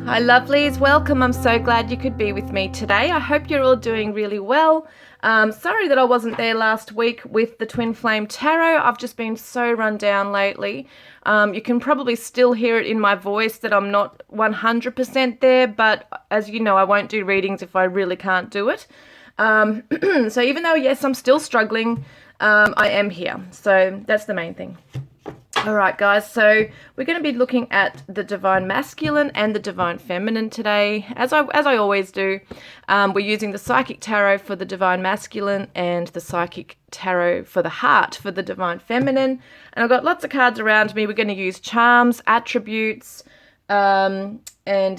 Hi lovelies, welcome. I'm so glad you could be with me today. I hope you're all doing really well. Sorry that I wasn't there last week with the Twin Flame Tarot. I've just been so run down lately. You can probably still hear it in my voice that I'm not 100% there, but as you know, I won't do readings if I really can't do it. So even though, yes, I'm still struggling, I am here. So that's the main thing. All right, guys, so we're going to be looking at the Divine Masculine and the Divine Feminine today, as I always do. We're using the Psychic Tarot for the Divine Masculine and the Psychic Tarot for the Heart for the Divine Feminine. And I've got lots of cards around me. We're going to use charms, attributes, and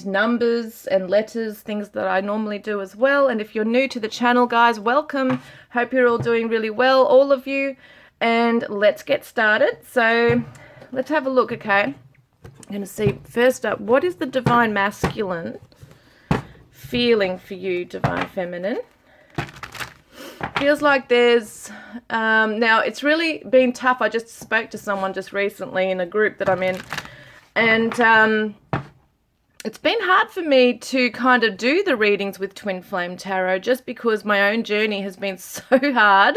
numbers and letters, things that I normally do as well. And if you're new to the channel, guys, welcome. Hope you're all doing really well, all of you. And let's get started. So let's have a look, okay? I'm going to see first up, what is the Divine Masculine feeling for you, Divine Feminine? Feels like there's, now it's really been tough. I just spoke to someone just recently in a group that I'm in, and it's been hard for me to kind of do the readings with Twin Flame Tarot just because my own journey has been so hard.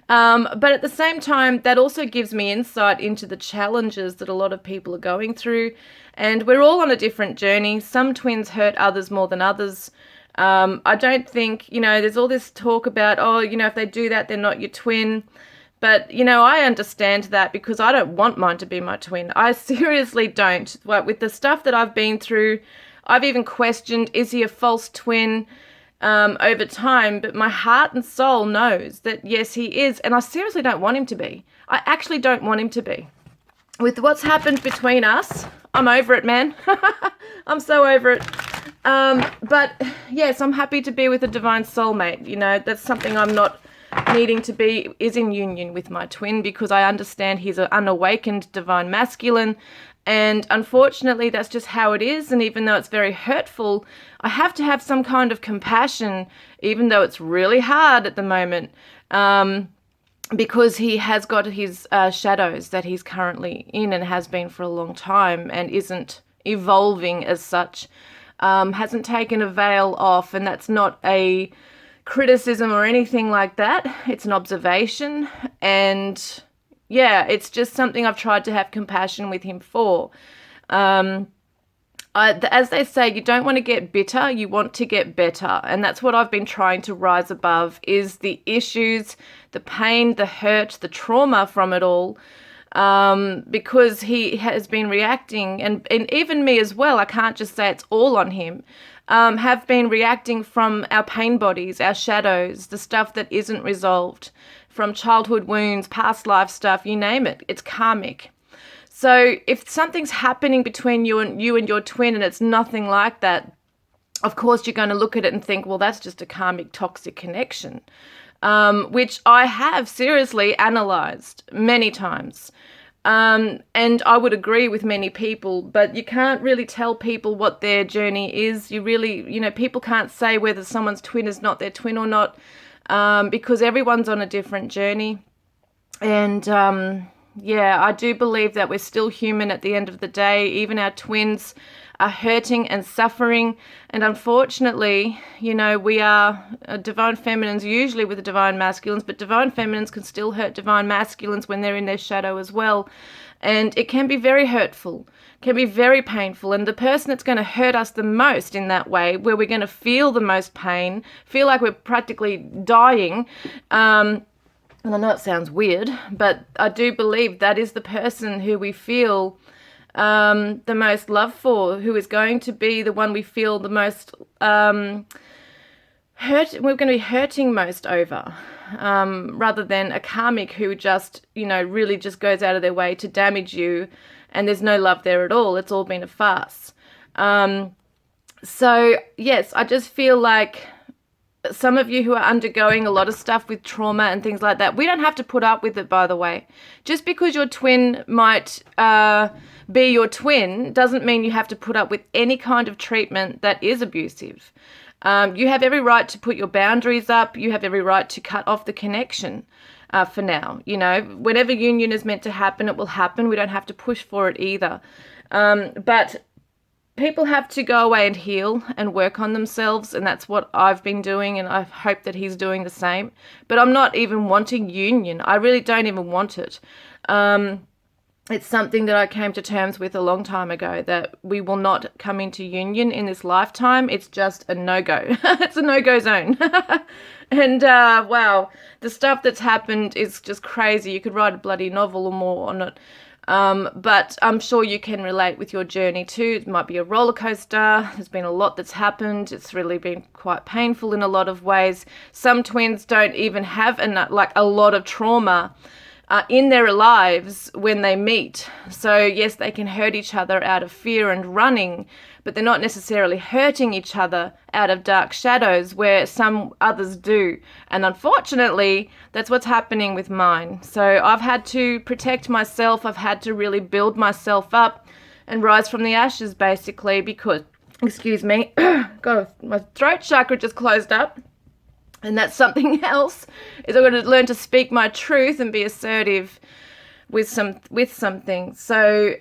But at the same time, that also gives me insight into the challenges that a lot of people are going through. And we're all on a different journey. Some twins hurt others more than others. I don't think, there's all this talk about, if they do that, they're not your twin. But, I understand that because I don't want mine to be my twin. I seriously don't. With the stuff that I've been through, I've even questioned, is he a false twin over time? But my heart and soul knows that, yes, he is. And I seriously don't want him to be. I actually don't want him to be. With what's happened between us, I'm over it, man. I'm so over it. But, yes, I'm happy to be with a divine soulmate. That's something I'm not needing to be, is in union with my twin, because I understand he's an unawakened divine masculine, and unfortunately that's just how it is. And even though it's very hurtful, I have to have some kind of compassion, even though it's really hard at the moment, because he has got his shadows that he's currently in and has been for a long time and isn't evolving as such, hasn't taken a veil off. And that's not a criticism or anything like that. It's an observation, and yeah, it's just something I've tried to have compassion with him for. As they say, you don't want to get bitter, you want to get better, and that's what I've been trying to rise above, is the issues, the pain, the hurt, the trauma from it all, because he has been reacting, and even me as well, I can't just say it's all on him, have been reacting from our pain bodies, our shadows, the stuff that isn't resolved, from childhood wounds, past life stuff, you name it. It's karmic. So if something's happening between you and your twin and it's nothing like that, of course you're going to look at it and think, well, that's just a karmic toxic connection, which I have seriously analyzed many times. And I would agree with many people, but you can't really tell people what their journey is. You really, people can't say whether someone's twin is not their twin or not, because everyone's on a different journey. And, yeah, I do believe that we're still human at the end of the day. Even our twins are hurting and suffering. And unfortunately, we are divine feminines usually with the divine masculines, but divine feminines can still hurt divine masculines when they're in their shadow as well. And it can be very hurtful, can be very painful. And the person that's going to hurt us the most in that way, where we're going to feel the most pain, feel like we're practically dying, and I know it sounds weird, but I do believe that is the person who we feel the most love for, who is going to be the one we feel the most we're going to be hurting most over, rather than a karmic who just, really just goes out of their way to damage you, and there's no love there at all. It's all been a farce. So, yes, I just feel like some of you who are undergoing a lot of stuff with trauma and things like that, we don't have to put up with it, by the way. Just because your twin might be your twin doesn't mean you have to put up with any kind of treatment that is abusive. You have every right to put your boundaries up. You have every right to cut off the connection for now. Whenever union is meant to happen, it will happen. We don't have to push for it either. But people have to go away and heal and work on themselves, and that's what I've been doing, and I hope that he's doing the same. But I'm not even wanting union. I really don't even want it. It's something that I came to terms with a long time ago, that we will not come into union in this lifetime. It's just a no-go. It's a no-go zone. And wow, the stuff that's happened is just crazy. You could write a bloody novel or more on it. But I'm sure you can relate with your journey too. It might be a roller coaster. There's been a lot that's happened. It's really been quite painful in a lot of ways. Some twins don't even have a lot of trauma in their lives when they meet. So yes, they can hurt each other out of fear and running, but they're not necessarily hurting each other out of dark shadows where some others do. And unfortunately, that's what's happening with mine. So I've had to protect myself. I've had to really build myself up and rise from the ashes, basically, because, excuse me, God, my throat chakra just closed up. And that's something else, is I've got to learn to speak my truth and be assertive with something. So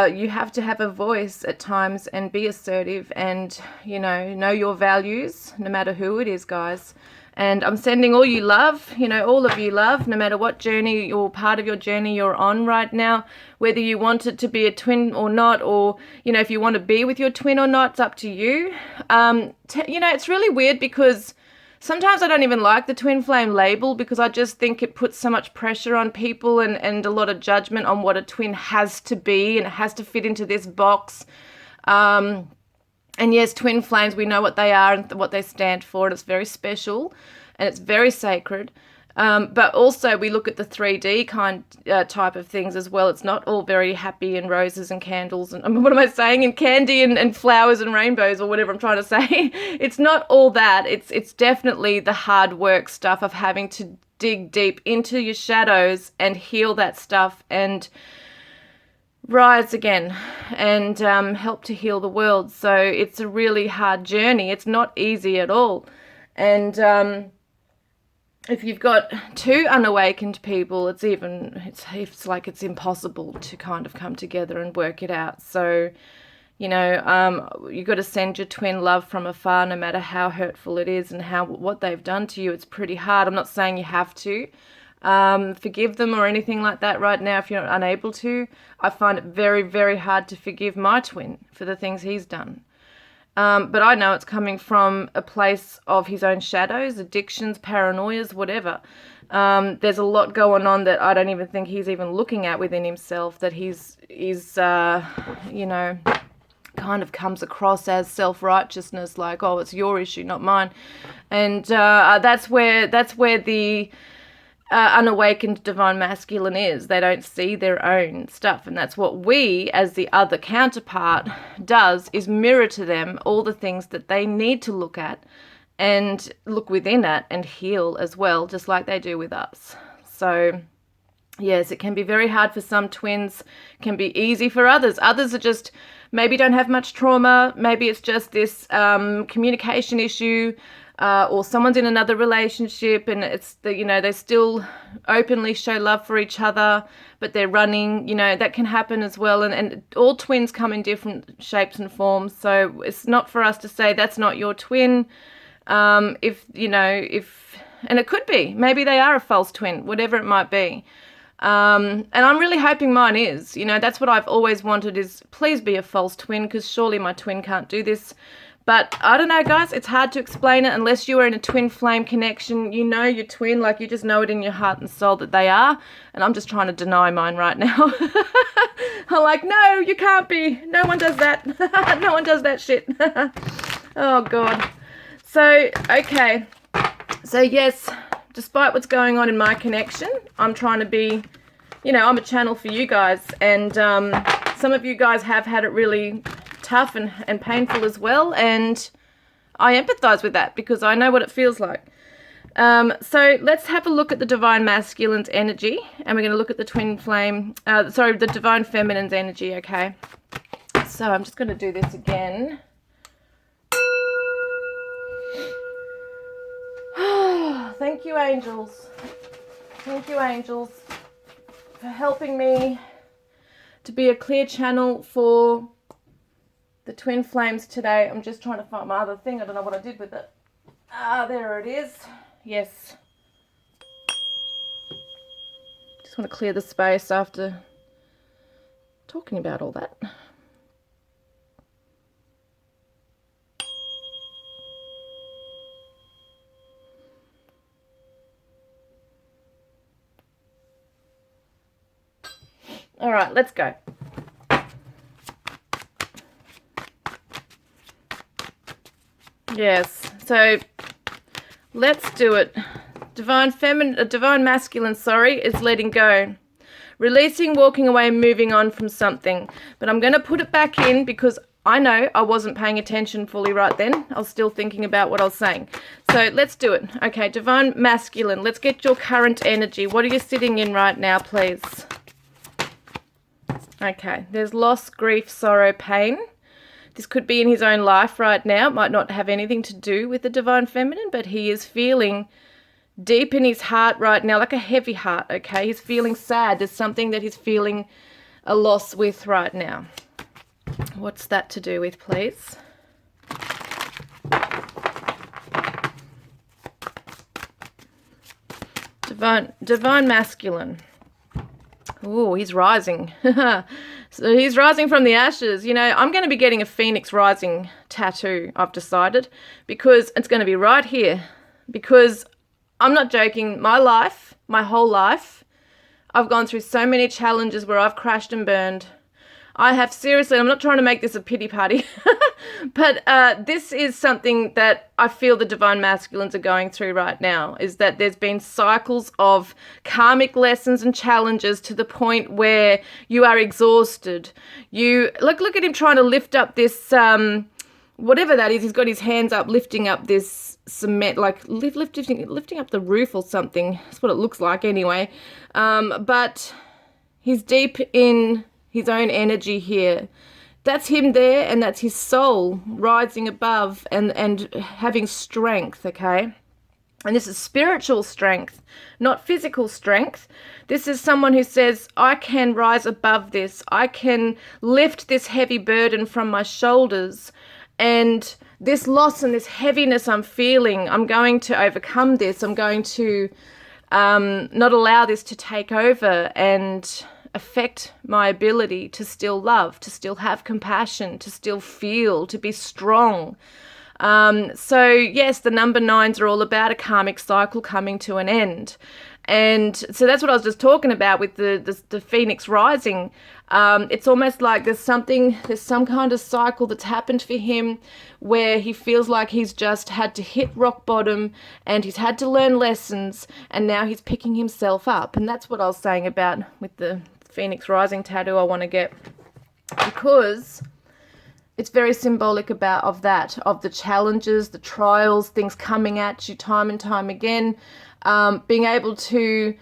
you have to have a voice at times and be assertive, and know your values, no matter who it is, guys. And I'm sending all you love, all of you love, no matter what journey or part of your journey you're on right now, whether you want it to be a twin or not, or if you want to be with your twin or not, it's up to you. It's really weird because sometimes I don't even like the twin flame label, because I just think it puts so much pressure on people and a lot of judgment on what a twin has to be, and it has to fit into this box. And yes, twin flames, we know what they are and what they stand for, and it's very special and it's very sacred. But also we look at the 3D type of things as well. It's not all very happy and roses and candles and what am I saying? And candy and flowers and rainbows, or whatever I'm trying to say. It's not all that. It's definitely the hard work stuff of having to dig deep into your shadows and heal that stuff and rise again and help to heal the world. So it's a really hard journey. It's not easy at all. And if you've got two unawakened people, it's like it's impossible to kind of come together and work it out. So you've got to send your twin love from afar, no matter how hurtful it is and what they've done to you. It's pretty hard. I'm not saying you have to forgive them or anything like that right now if you're unable to. I find it very, very hard to forgive my twin for the things he's done. But I know it's coming from a place of his own shadows, addictions, paranoias, whatever. There's a lot going on that I don't even think he's even looking at within himself, that he's kind of comes across as self-righteousness, like, oh, it's your issue, not mine. And that's where the unawakened divine masculine is. They don't see their own stuff, and that's what we, as the other counterpart, does, is mirror to them all the things that they need to look at and look within it and heal as well, just like they do with us. So yes, it can be very hard for some twins, can be easy for others. Others are just maybe don't have much trauma, maybe it's just this communication issue, or someone's in another relationship and it's they still openly show love for each other, but they're running. That can happen as well. And all twins come in different shapes and forms. So it's not for us to say that's not your twin. And it could be, maybe they are a false twin, whatever it might be. And I'm really hoping mine is. That's what I've always wanted, is please be a false twin, because surely my twin can't do this. But I don't know, guys, it's hard to explain it unless you are in a twin flame connection. You know your twin, like you just know it in your heart and soul that they are. And I'm just trying to deny mine right now. I'm like, no, you can't be. No one does that. No one does that shit. Oh, God. So, okay. So, yes, despite what's going on in my connection, I'm trying to be, I'm a channel for you guys. And some of you guys have had it really tough and painful as well, and I empathize with that because I know what it feels like. So let's have a look at the divine masculine's energy, and we're going to look at the twin flame, the divine feminine's energy, okay? So I'm just going to do this again. Thank you, angels. Thank you, angels, for helping me to be a clear channel for the twin flames today. I'm just trying to find my other thing. I don't know what I did with it. Ah, there it is. Yes. Just want to clear the space after talking about all that. All right, let's go. Yes, so let's do it. Divine masculine, is letting go. Releasing, walking away, moving on from something. But I'm going to put it back in because I know I wasn't paying attention fully right then. I was still thinking about what I was saying. So let's do it. Okay, divine masculine, let's get your current energy. What are you sitting in right now, please? Okay, there's loss, grief, sorrow, pain. This could be in his own life right now. It might not have anything to do with the divine feminine, but he is feeling deep in his heart right now, like a heavy heart, okay? He's feeling sad. There's something that he's feeling a loss with right now. What's that to do with, please? Divine masculine. Oh, he's rising. So he's rising from the ashes. You know, I'm going to be getting a phoenix rising tattoo, I've decided, because it's going to be right here. Because I'm not joking, my life, my whole life, I've gone through so many challenges where I've crashed and burned. I have seriously, I'm not trying to make this a pity party, but this is something that I feel the divine masculines are going through right now, is that there's been cycles of karmic lessons and challenges to the point where you are exhausted. You look at him trying to lift up this, whatever that is. He's got his hands up, lifting up this cement, like lifting up the roof or something. That's what it looks like anyway. But he's deep in his own energy here. That's him there, and that's his soul rising above and having strength, okay? And this is spiritual strength, not physical strength. This is someone who says, I can rise above this. I can lift this heavy burden from my shoulders. And this loss and this heaviness I'm feeling, I'm going to overcome this. I'm going to not allow this to take over and affect my ability to still love, to still have compassion, to still feel, to be strong. So yes, the number 9s are all about a karmic cycle coming to an end. And so that's what I was just talking about with the phoenix rising. It's almost like there's some kind of cycle that's happened for him where he feels like he's just had to hit rock bottom and he's had to learn lessons, and now he's picking himself up. And that's what I was saying about with the phoenix rising tattoo I want to get, because it's very symbolic of the challenges, the trials, things coming at you time and time again, being able to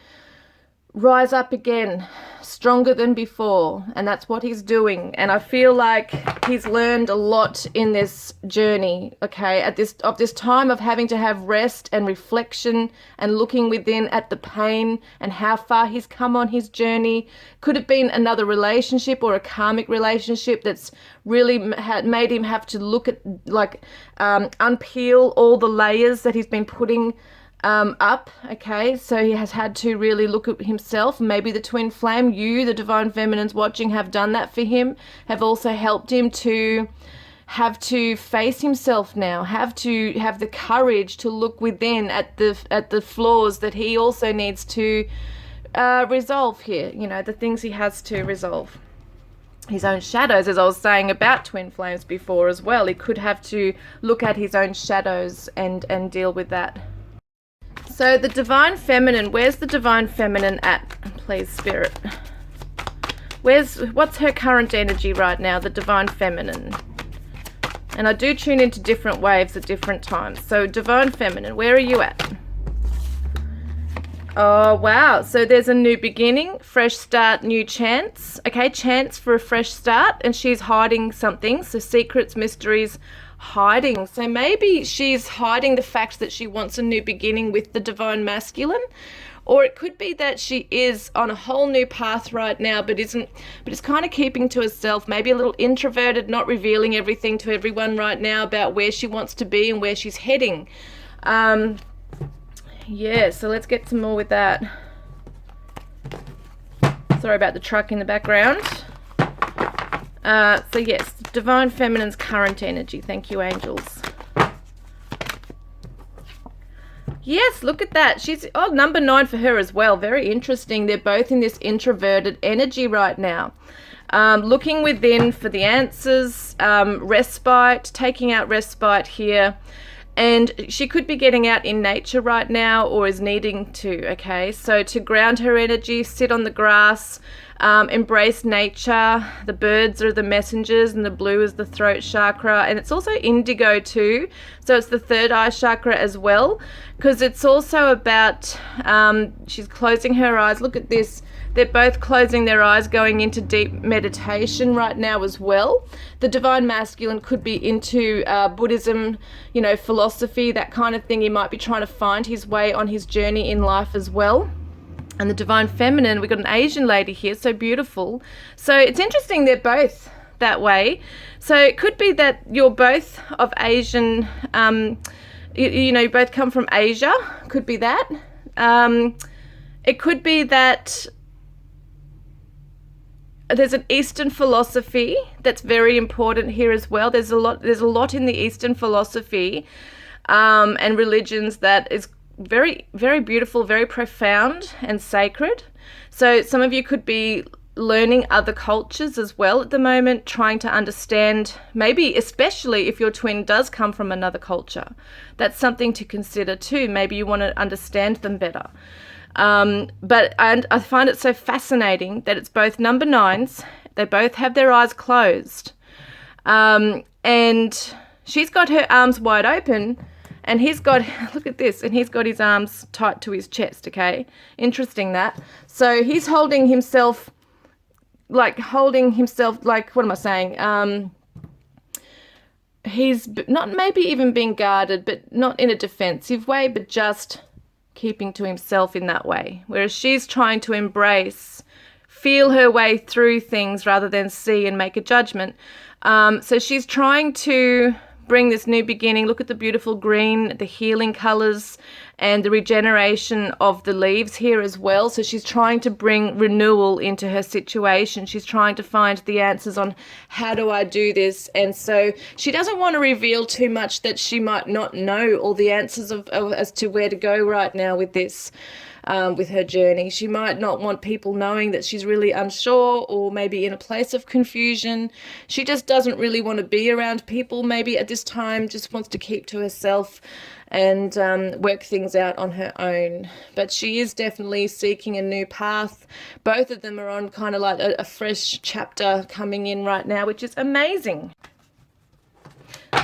rise up again, stronger than before. And that's what he's doing. And I feel like he's learned a lot in this journey, okay, at this time of having to have rest and reflection and looking within at the pain and how far he's come on his journey. Could have been another relationship or a karmic relationship that's really made him have to look at, like, unpeel all the layers that he's been putting up, okay? So he has had to really look at himself. Maybe the twin flame, you, the divine feminines watching, have done that for him, have also helped him to have to face himself now, have to have the courage to look within at the flaws that he also needs to resolve here, you know, the things he has to resolve. His own shadows, as I was saying about twin flames before as well, he could have to look at his own shadows and deal with that. So the divine feminine, where's the divine feminine at, please, Spirit? What's her current energy right now, the divine feminine? And I do tune into different waves at different times. So divine feminine, where are you at? Oh, wow. So there's a new beginning, fresh start, new chance. Okay, chance for a fresh start. And she's hiding something. So secrets, mysteries, hiding. So maybe she's hiding the fact that she wants a new beginning with the divine masculine, Or it could be that she is on a whole new path right now, but is kind of keeping to herself, maybe a little introverted, not revealing everything to everyone right now about where she wants to be and where she's heading. Yeah, so let's get some more with that. Sorry about the truck in the background. So yes, Divine Feminine's current energy. Thank you, angels. Yes, look at that. She's number 9 for her as well. Very interesting. They're both in this introverted energy right now. Looking within for the answers, respite, taking out respite here. And she could be getting out in nature right now, or is needing to, okay? So to ground her energy, sit on the grass, embrace nature. The birds are the messengers, and the blue is the throat chakra. And it's also indigo too. So it's the third eye chakra as well, because it's also about, she's closing her eyes. Look at this. They're both closing their eyes, going into deep meditation right now as well. The Divine Masculine could be into Buddhism, you know, philosophy, that kind of thing. He might be trying to find his way on his journey in life as well. And the Divine Feminine, we've got an Asian lady here, so beautiful. So it's interesting, they're both that way. So it could be that you're both of Asian, you know, you both come from Asia. Could be that. It could be that there's an Eastern philosophy that's very important here as well. There's a lot in the Eastern philosophy and religions that is very, very beautiful, very profound and sacred. So some of you could be learning other cultures as well at the moment, trying to understand, maybe especially if your twin does come from another culture. That's something to consider too. Maybe you want to understand them better. But I find it so fascinating that it's both number 9s. They both have their eyes closed. And she's got her arms wide open, and he's got, look at this, and he's got his arms tight to his chest, okay? Interesting that. So he's holding himself, like, what am I saying? He's not maybe even being guarded, but not in a defensive way, but just keeping to himself in that way, whereas she's trying to embrace, feel her way through things rather than see and make a judgment. So she's trying to bring this new beginning. Look at the beautiful green, the healing colors, and the regeneration of the leaves here as well. So she's trying to bring renewal into her situation. She's trying to find the answers on how do I do this. And so she doesn't want to reveal too much that she might not know all the answers of as to where to go right now with this. With her journey. She might not want people knowing that she's really unsure, or maybe in a place of confusion. She just doesn't really want to be around people maybe at this time, just wants to keep to herself and work things out on her own. But she is definitely seeking a new path. Both of them are on kind of like a fresh chapter coming in right now, which is amazing.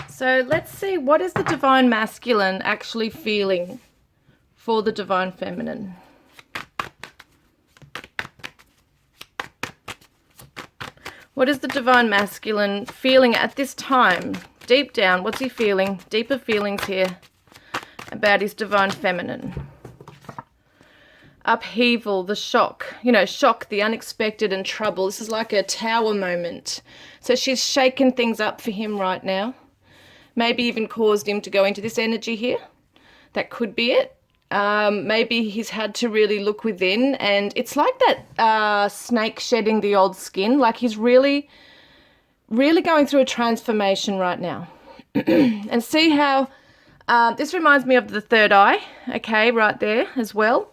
So let's see, what is the Divine Masculine actually feeling for the Divine Feminine? What is the Divine Masculine feeling at this time? Deep down, what's he feeling? Deeper feelings here about his Divine Feminine. Upheaval, the shock, shock, the unexpected and trouble. This is like a tower moment. So she's shaken things up for him right now. Maybe even caused him to go into this energy here. That could be it. Maybe he's had to really look within, and it's like that snake shedding the old skin. Like he's really, really going through a transformation right now. And see how this reminds me of the third eye, okay, right there as well.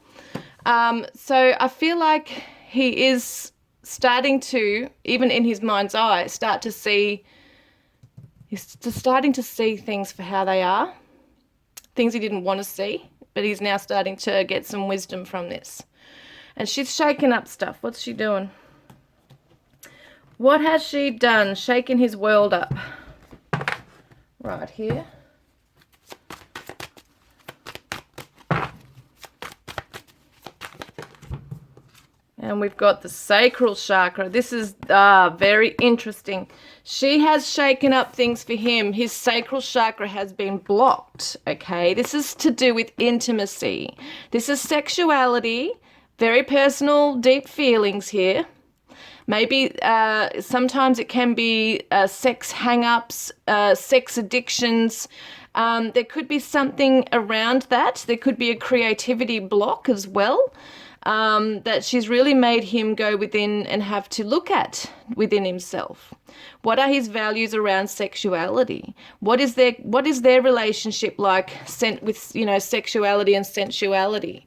So I feel like he is starting to, even in his mind's eye, he's starting to see things for how they are, things he didn't want to see. But he's now starting to get some wisdom from this. And she's shaking up stuff. What's she doing? What has she done? Shaking his world up. Right here. And we've got the sacral chakra. This is very interesting. She has shaken up things for him. His sacral chakra has been blocked, okay? This is to do with intimacy. This is sexuality, very personal, deep feelings here. Maybe sometimes it can be sex hang-ups, sex addictions. There could be something around that. There could be a creativity block as well. That she's really made him go within and have to look at within himself. What are his values around sexuality? What is their relationship like with sexuality and sensuality?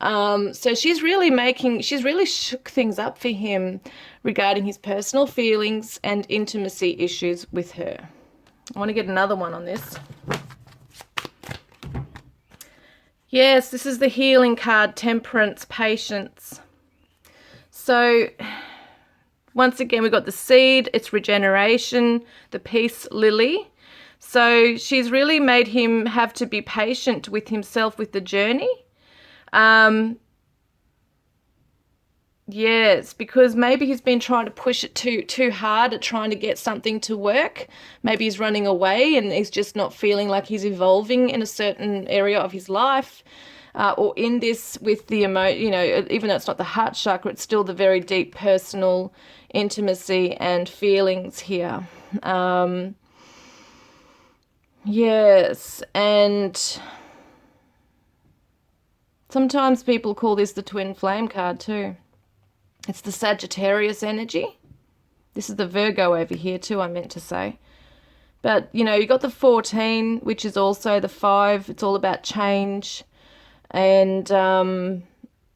So she's really shook things up for him regarding his personal feelings and intimacy issues with her. I want to get another one on this. Yes, this is the healing card, temperance, patience. So once again, we've got the seed, it's regeneration, the peace lily. So she's really made him have to be patient with himself with the journey. Yes, because maybe he's been trying to push it too hard at trying to get something to work. Maybe he's running away and he's just not feeling like he's evolving in a certain area of his life. Or in this with the even though it's not the heart chakra, it's still the very deep personal intimacy and feelings here. Yes, and sometimes people call this the twin flame card too. It's the Sagittarius energy. This is the Virgo over here too, I meant to say. But, you got the 14, which is also the 5. It's all about change. And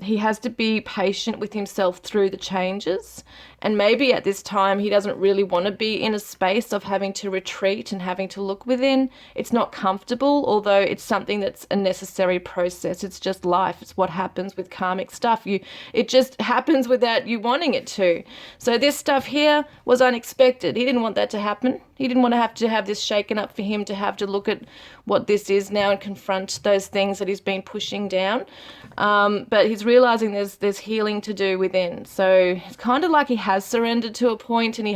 he has to be patient with himself through the changes. And maybe at this time he doesn't really want to be in a space of having to retreat and having to look within. It's not comfortable, although it's something that's a necessary process. It's just life. It's what happens with karmic stuff. It just happens without you wanting it to. So this stuff here was unexpected. He didn't want that to happen. He didn't want to have this shaken up for him to have to look at what this is now and confront those things that he's been pushing down. But he's realizing there's healing to do within. So it's kind of like he has surrendered to a point, and he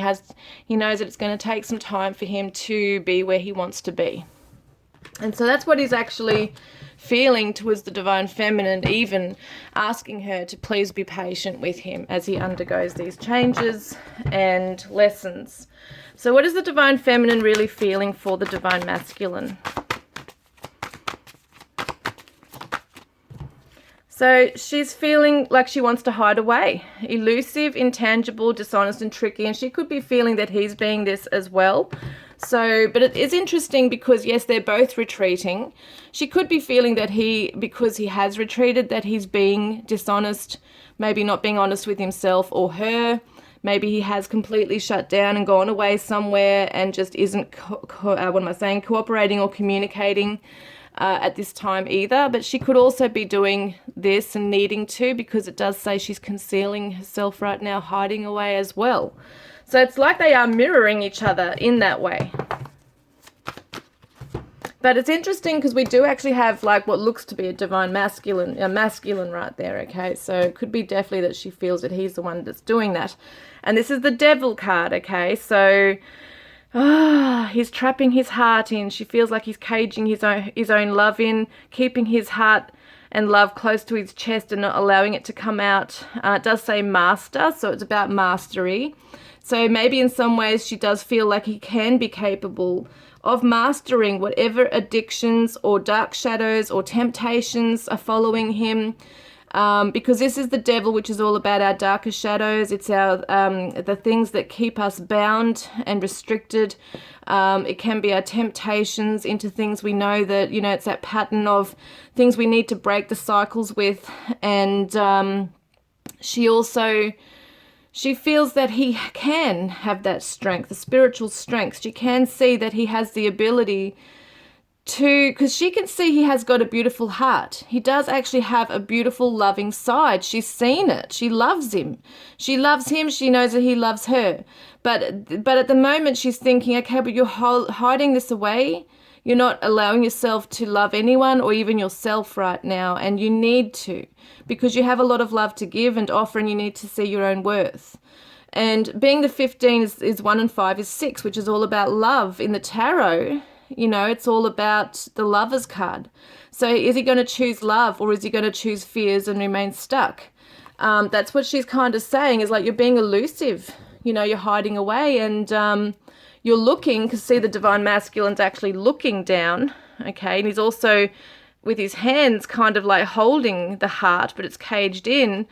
knows that it's going to take some time for him to be where he wants to be. And so that's what he's actually feeling towards the divine feminine, even asking her to please be patient with him as he undergoes these changes and lessons. So what is the divine feminine really feeling for the divine masculine? So she's feeling like she wants to hide away. Elusive, intangible, dishonest, and tricky. And she could be feeling that he's being this as well. So, but it is interesting because, yes, they're both retreating. She could be feeling that because he has retreated, that he's being dishonest, maybe not being honest with himself or her. Maybe he has completely shut down and gone away somewhere and just isn't, cooperating or communicating at this time either. But she could also be doing this and needing to, because it does say she's concealing herself right now, hiding away as well. So it's like they are mirroring each other in that way. But it's interesting because we do actually have like what looks to be a masculine right there, okay? So it could be definitely that she feels that he's the one that's doing that. And this is the Devil card, okay? So he's trapping his heart in. She feels like he's caging his own love in, keeping his heart and love close to his chest and not allowing it to come out. It does say master, so it's about mastery. So maybe in some ways she does feel like he can be capable of mastering whatever addictions or dark shadows or temptations are following him. Because this is the devil, which is all about our darker shadows. It's our the things that keep us bound and restricted. It can be our temptations into things we know that, it's that pattern of things we need to break the cycles with. And she feels that he can have that strength, the spiritual strength. She can see that he has the ability because she can see he has got a beautiful heart. He does actually have a beautiful, loving side. She's seen it. She loves him. She loves him. She knows that he loves her. But at the moment she's thinking, okay, but you're hiding this away. You're not allowing yourself to love anyone or even yourself right now, and you need to, because you have a lot of love to give and offer, and you need to see your own worth. And being the 15 is 1 and 5 is 6, which is all about love in the tarot. You know, it's all about the Lover's card. So is he going to choose love, or is he going to choose fears and remain stuck? That's what she's kind of saying, is like, you're being elusive. You know, you're hiding away, and you're looking, because see, the divine masculine's actually looking down, okay? And he's also with his hands kind of like holding the heart, but it's caged in.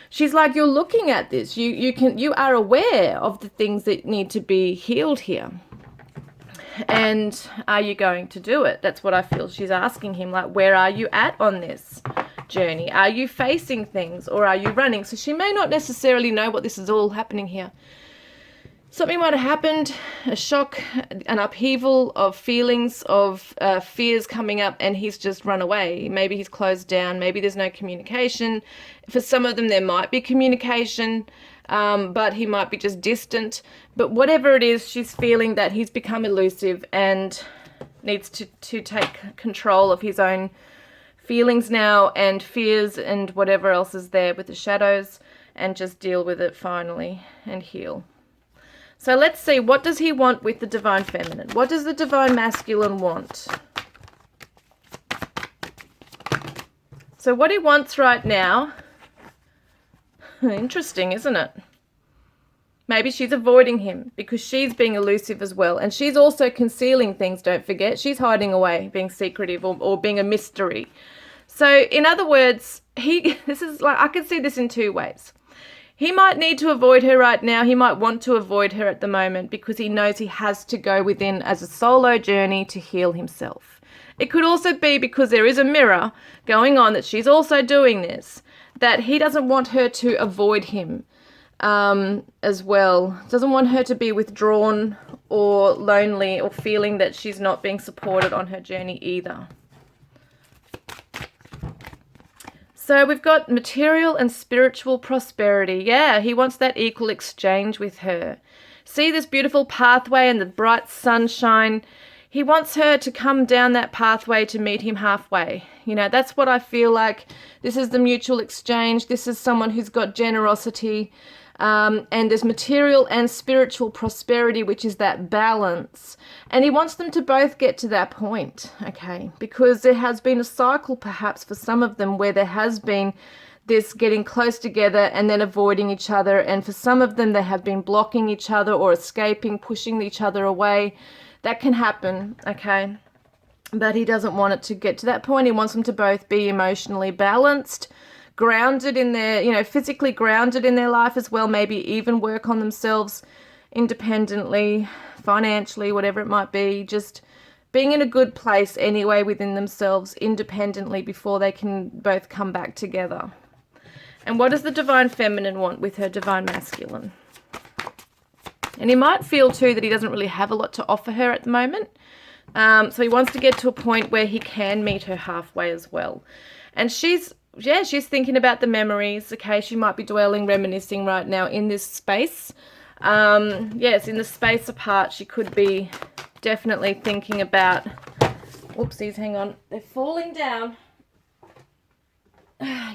She's like, you're looking at this. You are aware of the things that need to be healed here. And are you going to do it? That's what I feel she's asking him. Like, where are you at on this journey? Are you facing things, or are you running? So she may not necessarily know what this is all happening here. Something might have happened, a shock, an upheaval of feelings, of fears coming up, and he's just run away. Maybe he's closed down. Maybe there's no communication. For some of them, there might be communication, but he might be just distant. But whatever it is, she's feeling that he's become elusive and needs to take control of his own feelings now, and fears and whatever else is there with the shadows, and just deal with it finally and heal. So let's see, what does he want with the divine feminine? What does the divine masculine want? So what he wants right now, interesting, isn't it? Maybe she's avoiding him because she's being elusive as well. And she's also concealing things, don't forget. She's hiding away, being secretive, or being a mystery. So in other words, this is like, I can see this in two ways. He might need to avoid her right now. He might want to avoid her at the moment because he knows he has to go within as a solo journey to heal himself. It could also be because there is a mirror going on that she's also doing this, that he doesn't want her to avoid him as well. Doesn't want her to be withdrawn or lonely or feeling that she's not being supported on her journey either. So we've got material and spiritual prosperity. Yeah, he wants that equal exchange with her. See this beautiful pathway and the bright sunshine. He wants her to come down that pathway to meet him halfway. You know, that's what I feel like. This is the mutual exchange. This is someone who's got generosity. And there's material and spiritual prosperity, which is that balance. And he wants them to both get to that point, okay? Because there has been a cycle, perhaps, for some of them where there has been this getting close together and then avoiding each other. And for some of them, they have been blocking each other or escaping, pushing each other away. That can happen, okay? But he doesn't want it to get to that point. He wants them to both be emotionally balanced, grounded in their, you know, physically grounded in their life as well, maybe even work on themselves independently, financially, whatever it might be, just being in a good place anyway within themselves independently before they can both come back together. And what does the divine feminine want with her divine masculine? And he might feel too that he doesn't really have a lot to offer her at the moment. So he wants to get to a point where he can meet her halfway as well. And she's thinking about the memories, okay? She might be dwelling, reminiscing right now in this space. Yes, in the space apart, she could be definitely thinking about... Oopsies, hang on. They're falling down.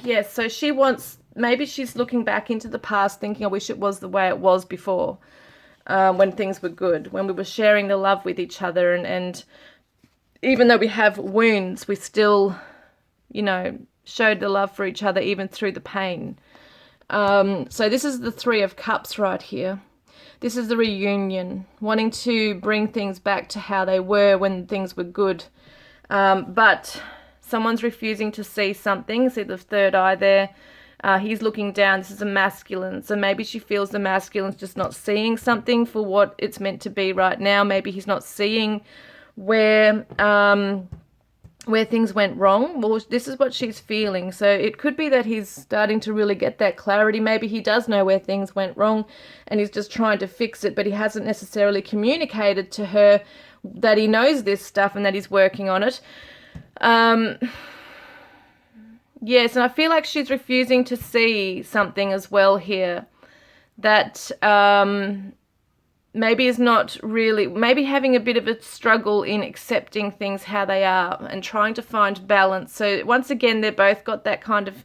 Yes, so she wants... Maybe she's looking back into the past thinking, I wish it was the way it was before, when things were good, when we were sharing the love with each other. And even though we have wounds, we still, you know, showed the love for each other even through the pain. So this is the 3 of Cups right here. This is the reunion, wanting to bring things back to how they were when things were good. But someone's refusing to see something. See the third eye there? He's looking down. This is a masculine. So maybe she feels the masculine's just not seeing something for what it's meant to be right now. Maybe he's not seeing where things went wrong. Well, this is what she's feeling. So it could be that he's starting to really get that clarity. Maybe he does know where things went wrong and he's just trying to fix it, but he hasn't necessarily communicated to her that he knows this stuff and that he's working on it. Yes, and I feel like she's refusing to see something as well here. That maybe is not really, maybe having a bit of a struggle in accepting things how they are and trying to find balance. So once again, they've both got that kind of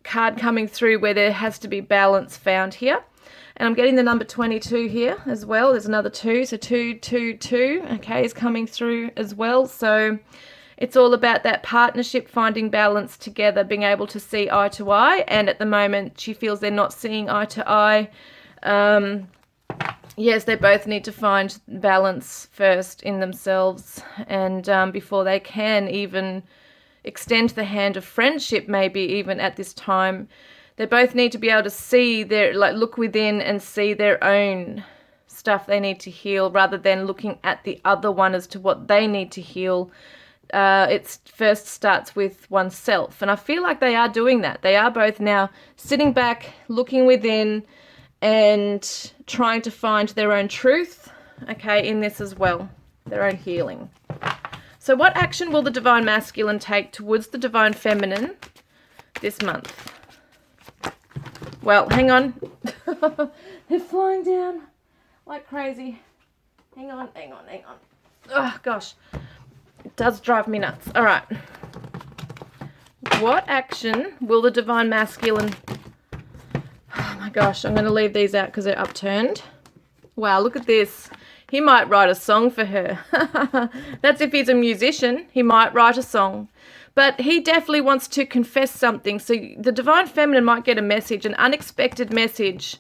card coming through where there has to be balance found here. And I'm getting the number 22 here as well. There's another 2, so 2, 2, 2, okay, is coming through as well. So it's all about that partnership, finding balance together, being able to see eye to eye. And at the moment, she feels they're not seeing eye to eye. Yes, they both need to find balance first in themselves, and before they can even extend the hand of friendship, maybe even at this time. They both need to be able to see their, like, look within and see their own stuff they need to heal, rather than looking at the other one as to what they need to heal. It first starts with oneself, and I feel like they are doing that. They are both now sitting back, looking within, and trying to find their own truth, okay, in this as well, their own healing. So what action will the Divine Masculine take towards the Divine Feminine this month? Well, hang on. They're flying down like crazy. Hang on. Oh, gosh. It does drive me nuts. All right. What action will the Divine Masculine... Oh, my gosh. I'm going to leave these out because they're upturned. Wow, look at this. He might write a song for her. That's if he's a musician. He might write a song. But he definitely wants to confess something. So the Divine Feminine might get a message, an unexpected message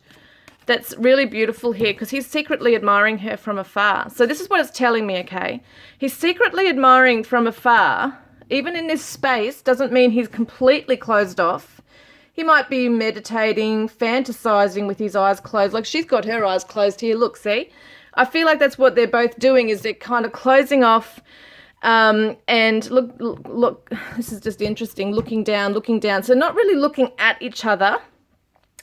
that's really beautiful here, because he's secretly admiring her from afar. So this is what it's telling me, okay? He's secretly admiring from afar. Even in this space doesn't mean he's completely closed off. He might be meditating, fantasizing with his eyes closed. Like she's got her eyes closed here. Look, see? I feel like that's what they're both doing, is they're kind of closing off. And look, this is just interesting, looking down. So not really looking at each other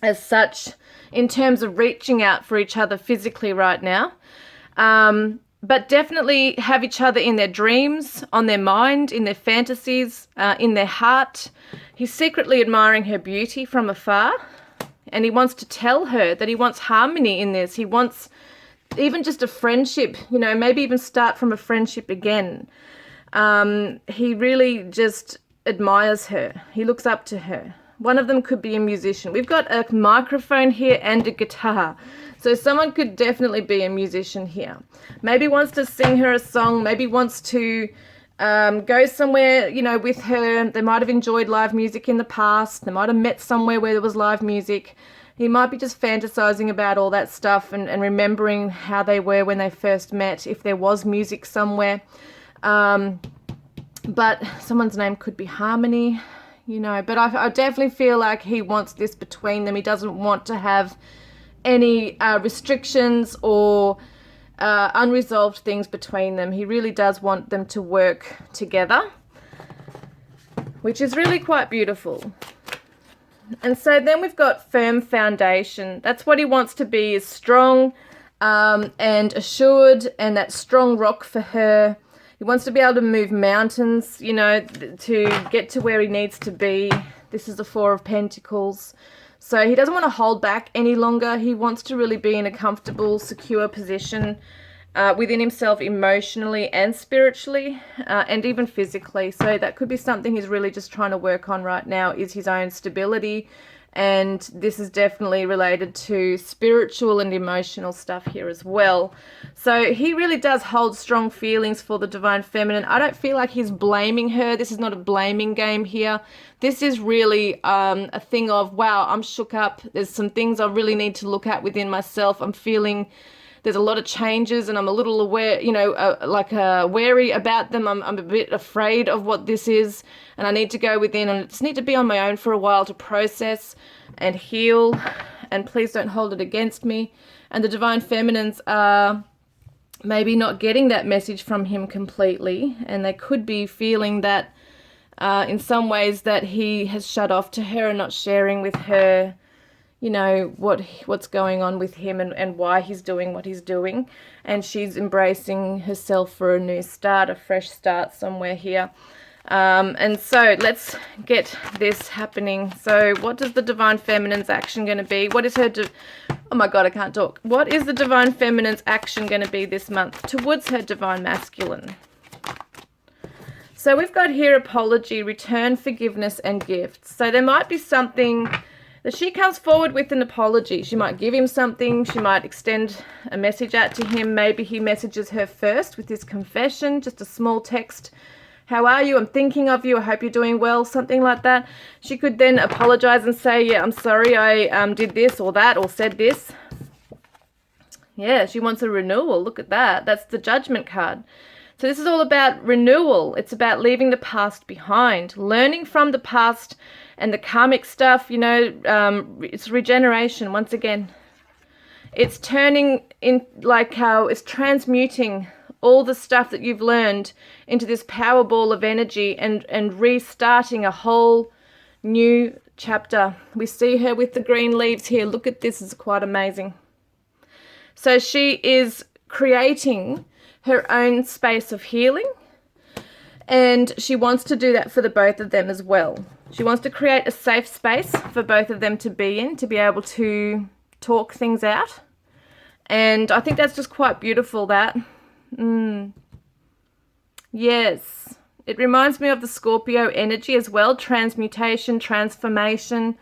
as such in terms of reaching out for each other physically right now. But definitely have each other in their dreams, on their mind, in their fantasies, in their heart. He's secretly admiring her beauty from afar, and he wants to tell her that he wants harmony in this. He wants even just a friendship, you know, maybe even start from a friendship again. He really just admires her. He looks up to her. One of them could be a musician. We've got a microphone here and a guitar. So someone could definitely be a musician here. Maybe wants to sing her a song. Maybe wants to go somewhere, you know, with her. They might have enjoyed live music in the past. They might have met somewhere where there was live music. He might be just fantasizing about all that stuff and remembering how they were when they first met, if there was music somewhere. But someone's name could be Harmony, you know. But I definitely feel like he wants this between them. He doesn't want to have any restrictions or unresolved things between them. He really does want them to work together, which is really quite beautiful. And so then we've got firm foundation. That's what he wants to be, is strong and assured, and that strong rock for her. He wants to be able to move mountains, you know, to get to where he needs to be. This is the Four of Pentacles. So he doesn't want to hold back any longer. He wants to really be in a comfortable, secure position within himself, emotionally and spiritually, and even physically. So that could be something he's really just trying to work on right now, is his own stability. And this is definitely related to spiritual and emotional stuff here as well. So he really does hold strong feelings for the Divine Feminine. I don't feel like he's blaming her. This is not a blaming game here. This is really a thing of, wow, I'm shook up. There's some things I really need to look at within myself. I'm feeling there's a lot of changes, and I'm a little aware, you know, wary about them. I'm a bit afraid of what this is, and I need to go within, and I just need to be on my own for a while to process and heal, and please don't hold it against me. And the Divine Feminines are maybe not getting that message from him completely, and they could be feeling that in some ways that he has shut off to her and not sharing with her, you know, what's going on with him and why he's doing what he's doing. And she's embracing herself for a new start, a fresh start somewhere here. And so let's get this happening. So what does the Divine Feminine's action going to be? What is her... Oh my God, I can't talk. What is the Divine Feminine's action going to be this month towards her Divine Masculine? So we've got here apology, return, forgiveness, and gifts. So there might be something that she comes forward with an apology. She might give him something. She might extend a message out to him. Maybe he messages her first with his confession, just a small text. How are you? I'm thinking of you. I hope you're doing well. Something like that. She could then apologize and say, yeah, I'm sorry I did this or that or said this. Yeah, she wants a renewal. Look at that. That's the Judgment card. So this is all about renewal. It's about leaving the past behind, learning from the past and the karmic stuff, you know, it's regeneration once again. It's turning in, like how it's transmuting all the stuff that you've learned into this power ball of energy and restarting a whole new chapter. We see her with the green leaves here. Look at this, it's quite amazing. So she is creating her own space of healing, and she wants to do that for the both of them as well. She wants to create a safe space for both of them to be in, to be able to talk things out. And I think that's just quite beautiful, that. Yes. It reminds me of the Scorpio energy as well. Transmutation, transformation.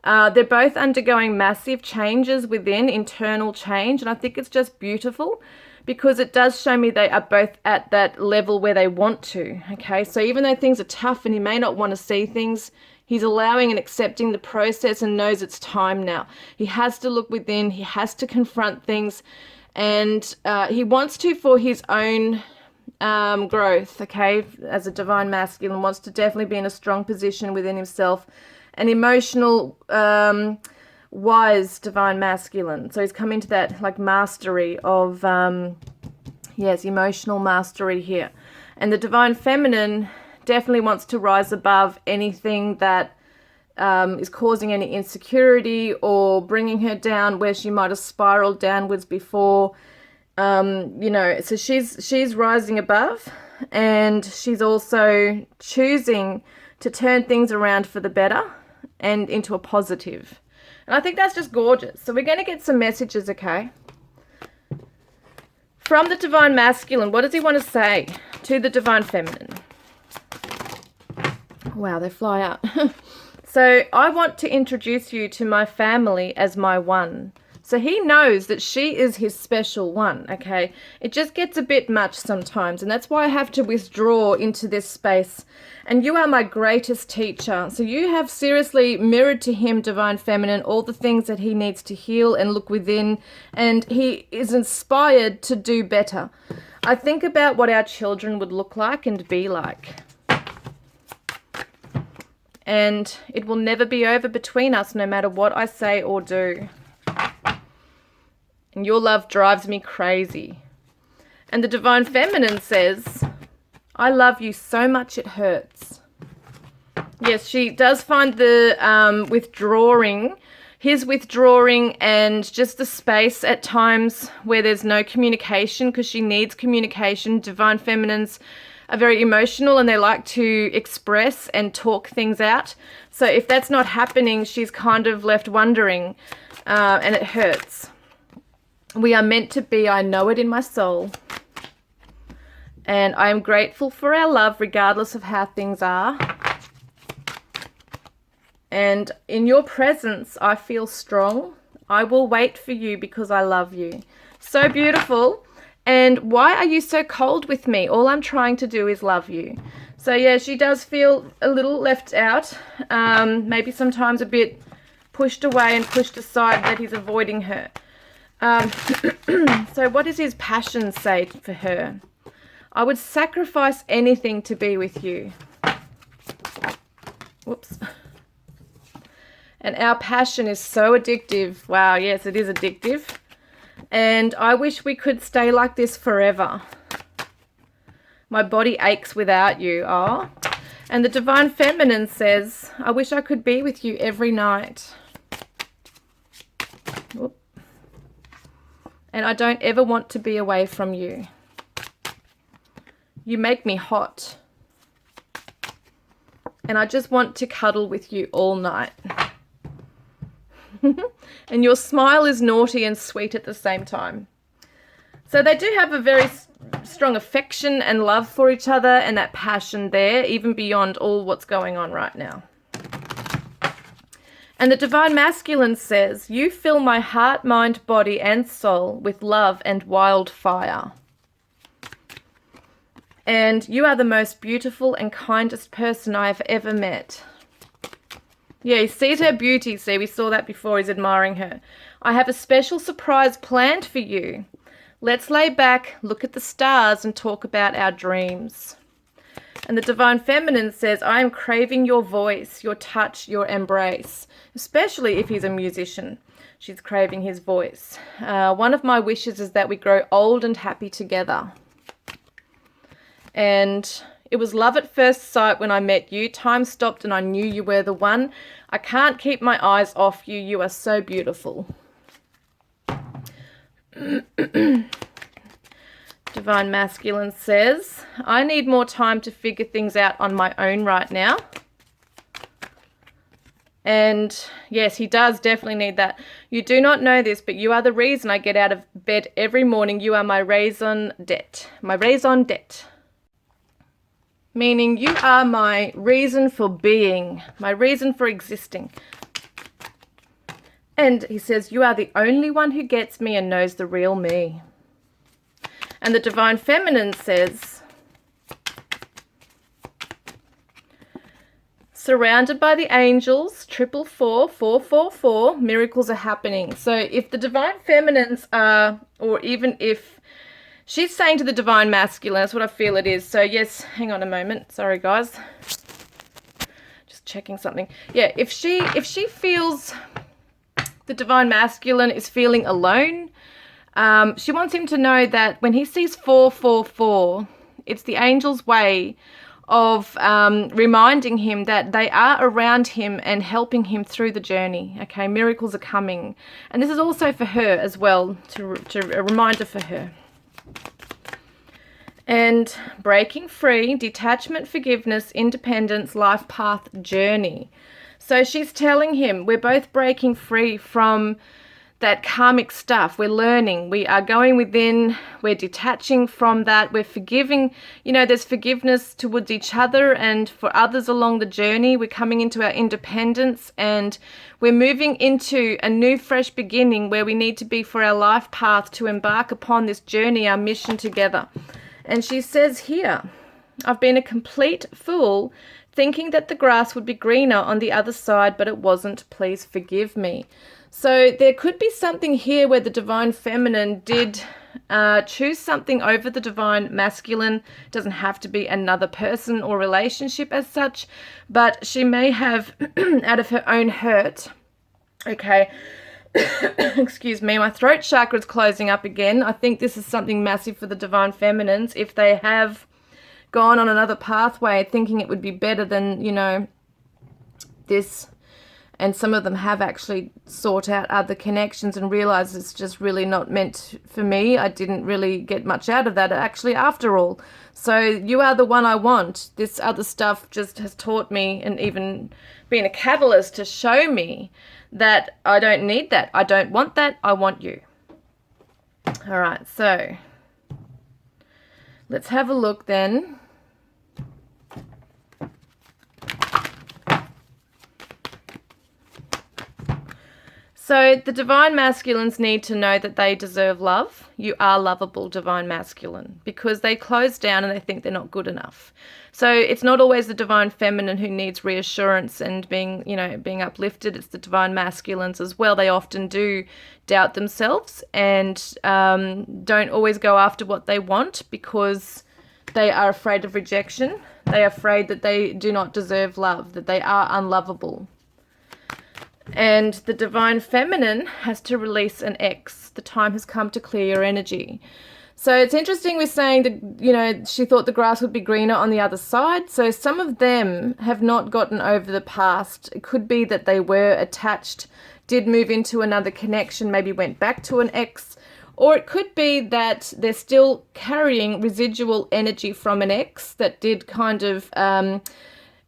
They're both undergoing massive changes within, internal change. And I think it's just beautiful, because it does show me they are both at that level where they want to, okay? So even though things are tough and he may not want to see things, he's allowing and accepting the process and knows it's time now. He has to look within, he has to confront things, and he wants to for his own growth, okay? As a Divine Masculine, wants to definitely be in a strong position within himself, an emotional... wise Divine Masculine. So he's come into that like mastery of yes, emotional mastery here. And the Divine Feminine definitely wants to rise above anything that is causing any insecurity or bringing her down where she might have spiraled downwards before. You know, so she's rising above, and she's also choosing to turn things around for the better and into a positive. And I think that's just gorgeous. So we're going to get some messages, okay? From the Divine Masculine, what does he want to say to the Divine Feminine? Wow, they fly out. So I want to introduce you to my family as my one. So he knows that she is his special one, okay? It just gets a bit much sometimes, and that's why I have to withdraw into this space. And you are my greatest teacher. So you have seriously mirrored to him, Divine Feminine, all the things that he needs to heal and look within, and he is inspired to do better. I think about what our children would look like and be like. And it will never be over between us, no matter what I say or do. And your love drives me crazy. And the Divine Feminine says, I love you so much it hurts. Yes, she does find the withdrawing, his withdrawing, and just the space at times where there's no communication, because she needs communication. Divine Feminines are very emotional and they like to express and talk things out. So if that's not happening, she's kind of left wondering, and it hurts. We are meant to be, I know it in my soul. And I am grateful for our love, regardless of how things are. And in your presence, I feel strong. I will wait for you because I love you. So beautiful. And why are you so cold with me? All I'm trying to do is love you. So yeah, she does feel a little left out. Maybe sometimes a bit pushed away and pushed aside, that he's avoiding her. So what does his passion say for her? I would sacrifice anything to be with you. Whoops. And our passion is so addictive. Wow, yes, it is addictive. And I wish we could stay like this forever. My body aches without you. Oh. And the Divine Feminine says, I wish I could be with you every night. Whoop. And I don't ever want to be away from you. You make me hot. and I just want to cuddle with you all night. And your smile is naughty and sweet at the same time. So they do have a very strong affection and love for each other, and that passion there, even beyond all what's going on right now. And the Divine Masculine says, you fill my heart, mind, body, and soul with love and wildfire. And you are the most beautiful and kindest person I have ever met. Yeah, he sees her beauty. See, we saw that before. He's admiring her. I have a special surprise planned for you. Let's lay back, look at the stars, and talk about our dreams. And the Divine Feminine says, I am craving your voice, your touch, your embrace, especially if he's a musician. She's craving his voice. One of my wishes is that we grow old and happy together. And it was love at first sight when I met you. Time stopped and I knew you were the one. I can't keep my eyes off you. You are so beautiful. Divine Masculine says, I need more time to figure things out on my own right now. And yes, he does definitely need that. You do not know this, but you are the reason I get out of bed every morning. You are my raison d'etre. My raison d'etre. Meaning you are my reason for being, my reason for existing. And he says, you are the only one who gets me and knows the real me. And the Divine Feminine says, surrounded by the angels, 444, 444, miracles are happening. So if the Divine Feminines are, or even if she's saying to the Divine Masculine, that's what I feel it is. So yes, hang on a moment. Sorry, guys. Just checking something. Yeah, if she feels the Divine Masculine is feeling alone, she wants him to know that when he sees 444, it's the angel's way of reminding him that they are around him and helping him through the journey. Okay, miracles are coming. And this is also for her as well, to a reminder for her. And breaking free, detachment, forgiveness, independence, life path, journey. So she's telling him we're both breaking free from that karmic stuff. We're learning. We are going within. We're detaching from that. We're forgiving. You know, there's forgiveness towards each other and for others along the journey. We're coming into our independence and we're moving into a new, fresh beginning where we need to be for our life path to embark upon this journey, our mission together. And she says here, I've been a complete fool thinking that the grass would be greener on the other side, but it wasn't. Please forgive me. So there could be something here where the Divine Feminine did choose something over the Divine Masculine. It doesn't have to be another person or relationship as such, but she may have, out of her own hurt, okay, excuse me, my throat chakra is closing up again. I think this is something massive for the Divine Feminines. If they have gone on another pathway thinking it would be better than, you know, this, and some of them have actually sought out other connections and realized it's just really not meant for me. I didn't really get much out of that actually after all. So you are the one I want. This other stuff just has taught me and even been a catalyst to show me that I don't need that. I don't want that. I want you. All right, so let's have a look then. So the Divine Masculines need to know that they deserve love. You are lovable, Divine Masculine, because they close down and they think they're not good enough. So it's not always the Divine Feminine who needs reassurance and being uplifted. It's the Divine Masculines as well. They often do doubt themselves and don't always go after what they want because they are afraid of rejection. They are afraid that they do not deserve love, that they are unlovable. And the Divine Feminine has to release an ex. The time has come to clear your energy. So it's interesting we're saying that, you know, she thought the grass would be greener on the other side. So some of them have not gotten over the past. It could be that they were attached, did move into another connection, maybe went back to an ex. Or it could be that they're still carrying residual energy from an ex that did kind of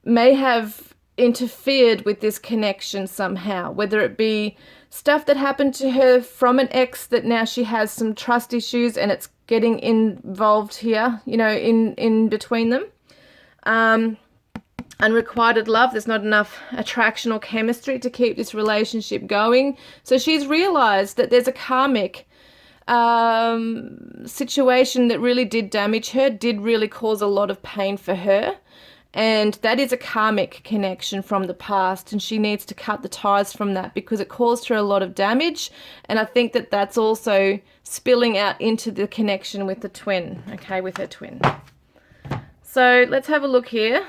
may have interfered with this connection somehow, whether it be stuff that happened to her from an ex that now she has some trust issues and it's getting involved here, you know, in between them. Unrequited love, there's not enough attraction or chemistry to keep this relationship going. So she's realized that there's a karmic situation that really did damage her, did really cause a lot of pain for her. And that is a karmic connection from the past, and she needs to cut the ties from that because it caused her a lot of damage. And I think that that's also spilling out into the connection with the twin, okay, with her twin. So let's have a look here.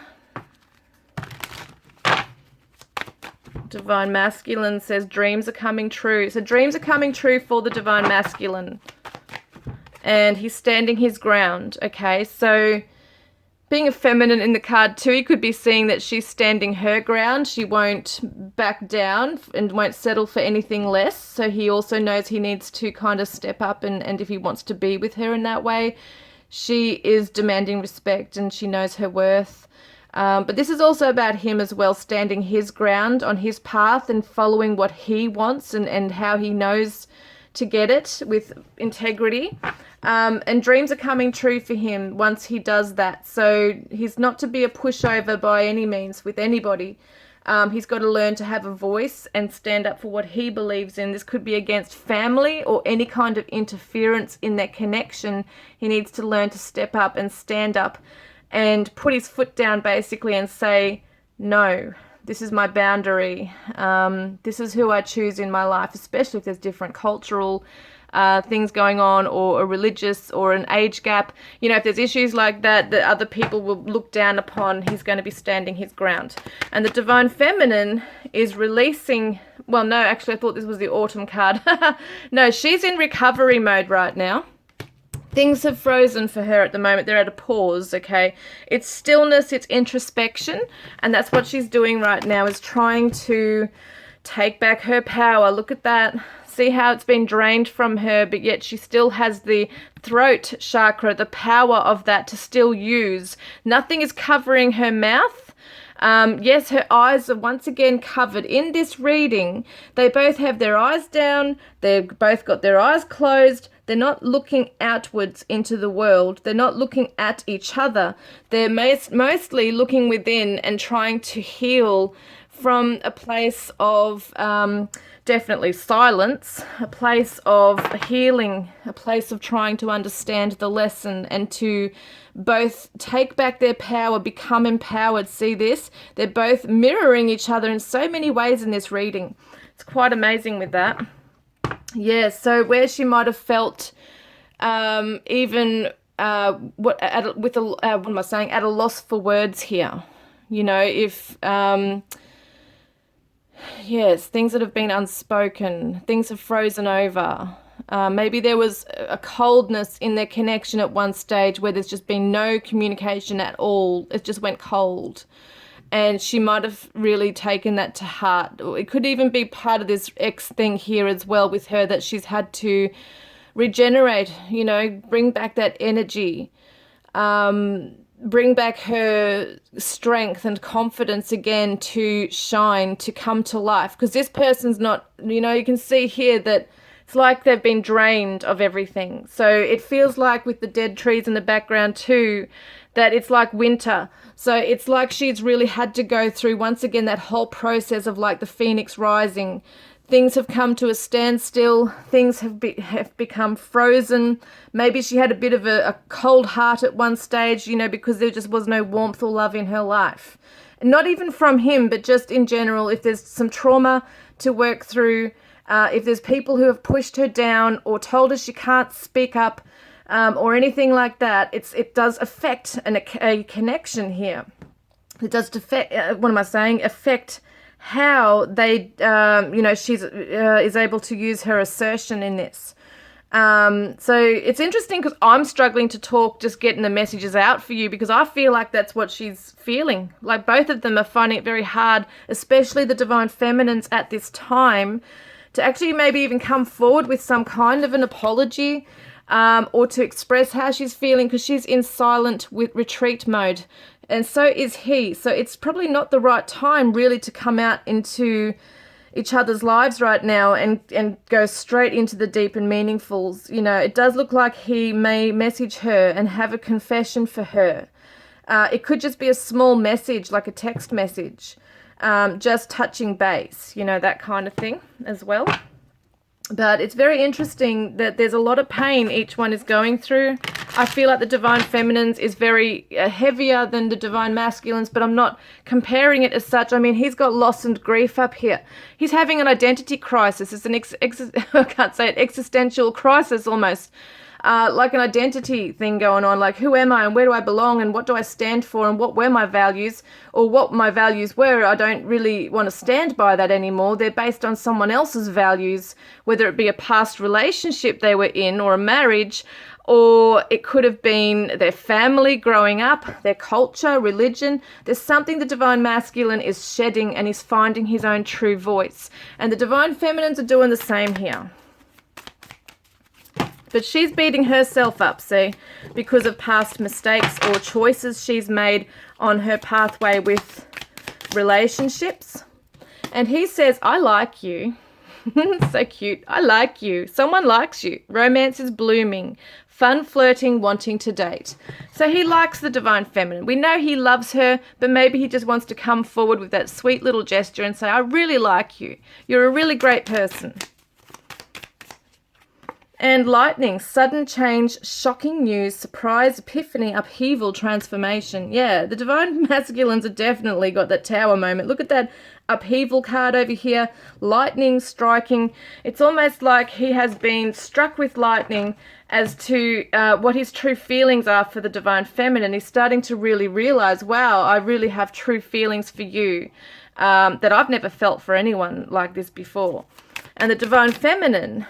Divine Masculine says dreams are coming true. So dreams are coming true for the Divine Masculine. And he's standing his ground, okay? So being a feminine in the card too, you could be seeing that she's standing her ground. She won't back down and won't settle for anything less. So he also knows he needs to kind of step up, and if he wants to be with her in that way, she is demanding respect and she knows her worth. But this is also about him as well, standing his ground on his path and following what he wants and how he knows to get it with integrity. And dreams are coming true for him once he does that. So he's not to be a pushover by any means with anybody. He's got to learn to have a voice and stand up for what he believes in. This could be against family or any kind of interference in their connection. He needs to learn to step up and stand up and put his foot down basically and say, no, this is my boundary. This is who I choose in my life, especially if there's different cultural things going on, or a religious or an age gap. You know, if there's issues like that that other people will look down upon, he's going to be standing his ground. And the Divine Feminine is releasing, well, no, actually I thought this was the Autumn card. No, she's in recovery mode right now. Things have frozen for her at the moment. They're at a pause, okay? It's stillness, it's introspection, and that's what she's doing right now, is trying to take back her power. Look at that. See how it's been drained from her, but yet she still has the throat chakra, the power of that to still use. Nothing is covering her mouth. Yes, her eyes are once again covered. In this reading, they both have their eyes down. They've both got their eyes closed. They're not looking outwards into the world. They're not looking at each other. They're mostly looking within and trying to heal from a place of definitely silence, a place of healing, a place of trying to understand the lesson and to both take back their power, become empowered. See this? They're both mirroring each other in so many ways in this reading. It's quite amazing with that. Yeah, so where she might have felt even at a loss for words here. You know, if yes, things that have been unspoken, things have frozen over. Maybe there was a coldness in their connection at one stage where there's just been no communication at all. It just went cold. And she might have really taken that to heart. It could even be part of this ex thing here as well with her, that she's had to regenerate, you know, bring back that energy, bring back her strength and confidence again to shine, to come to life. Because this person's not, you know, you can see here that it's like they've been drained of everything. So it feels like with the dead trees in the background too, that it's like winter. So it's like she's really had to go through once again that whole process of like the phoenix rising. Things have come to a standstill. Things have become frozen. Maybe she had a bit of a cold heart at one stage, you know, because there just was no warmth or love in her life. And not even from him, but just in general, if there's some trauma to work through, if there's people who have pushed her down or told her she can't speak up, or anything like that, it does affect a connection here. It does affect, affect how they, she's is able to use her assertion in this. So it's interesting because I'm struggling to talk, just getting the messages out for you, because I feel like that's what she's feeling. Like both of them are finding it very hard, especially the Divine Feminines at this time, to actually maybe even come forward with some kind of an apology, or to express how she's feeling, because she's in silent with retreat mode. and so is he. So it's probably not the right time really to come out into each other's lives right now and go straight into the deep and meaningfuls. You know, it does look like he may message her and have a confession for her. It could just be a small message, like a text message, just touching base, you know, that kind of thing as well. But it's very interesting that there's a lot of pain each one is going through. I feel like the divine feminines is very heavier than the divine masculines, but I'm not comparing it as such. I mean, he's got loss and grief up here. He's having an identity crisis. It's an I can't say it, existential crisis almost. Like an identity thing going on, like who am I and where do I belong and what do I stand for and what were my values, or what my values were. I don't really want to stand by that anymore. They're based on someone else's values, whether it be a past relationship they were in or a marriage, or it could have been their family growing up, their culture, religion. There's something the divine masculine is shedding and is finding his own true voice. And the divine feminines are doing the same here. But she's beating herself up, see, because of past mistakes or choices she's made on her pathway with relationships. And he says, I like you. So cute. I like you. Someone likes you. Romance is blooming. Fun, flirting, wanting to date. So he likes the divine feminine. We know he loves her, but maybe he just wants to come forward with that sweet little gesture and say, I really like you. You're a really great person. And lightning, sudden change, shocking news, surprise, epiphany, upheaval, transformation. Yeah, the divine masculines have definitely got that tower moment. Look at that upheaval card over here. Lightning striking. It's almost like he has been struck with lightning as to what his true feelings are for the divine feminine. He's starting to really realize, wow, I really have true feelings for you that I've never felt for anyone like this before. And the divine feminine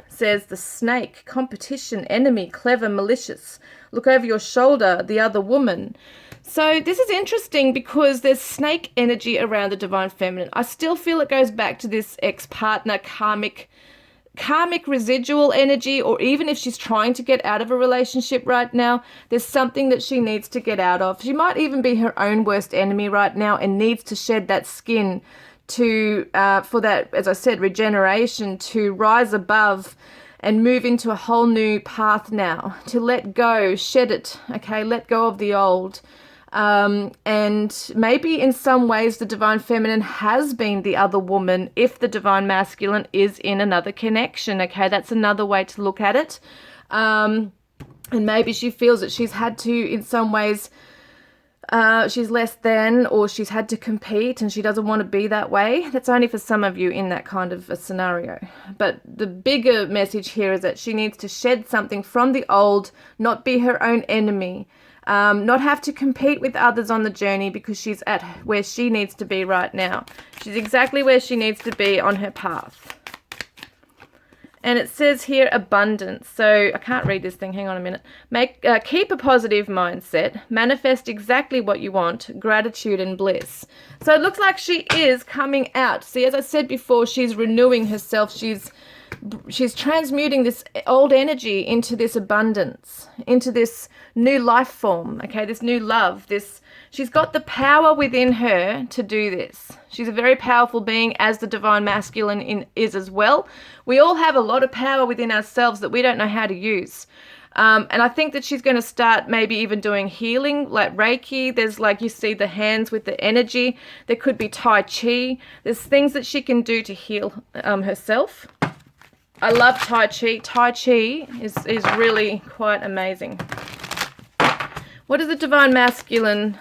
says the snake, competition, enemy, clever, malicious. Look over your shoulder, the other woman. So this is interesting because there's snake energy around the divine feminine. I still feel it goes back to this ex-partner karmic residual energy, or even if she's trying to get out of a relationship right now, there's something that she needs to get out of. She might even be her own worst enemy right now and needs to shed that skin to for that, as I said, regeneration, to rise above and move into a whole new path now, to let go, shed it, okay, let go of the old. And maybe in some ways the divine feminine has been the other woman if the divine masculine is in another connection, okay, that's another way to look at it. And maybe she feels that she's had to, in some ways, she's less than, or she's had to compete and she doesn't want to be that way. That's only for some of you in that kind of a scenario. But the bigger message here is that she needs to shed something from the old, not be her own enemy, not have to compete with others on the journey, because she's at where she needs to be right now. She's exactly where she needs to be on her path. And it says here abundance. So I can't read this thing. Hang on a minute. Keep a positive mindset. Manifest exactly what you want. Gratitude and bliss. So it looks like she is coming out. See, as I said before, she's renewing herself. She's transmuting this old energy into this abundance, into this new life form. Okay, this new love. She's got the power within her to do this. She's a very powerful being, as the divine masculine is as well. We all have a lot of power within ourselves that we don't know how to use. And I think that she's going to start maybe even doing healing, like Reiki. There's, like, you see the hands with the energy. There could be Tai Chi. There's things that she can do to heal herself. I love Tai Chi. Tai Chi is really quite amazing. What does the divine masculine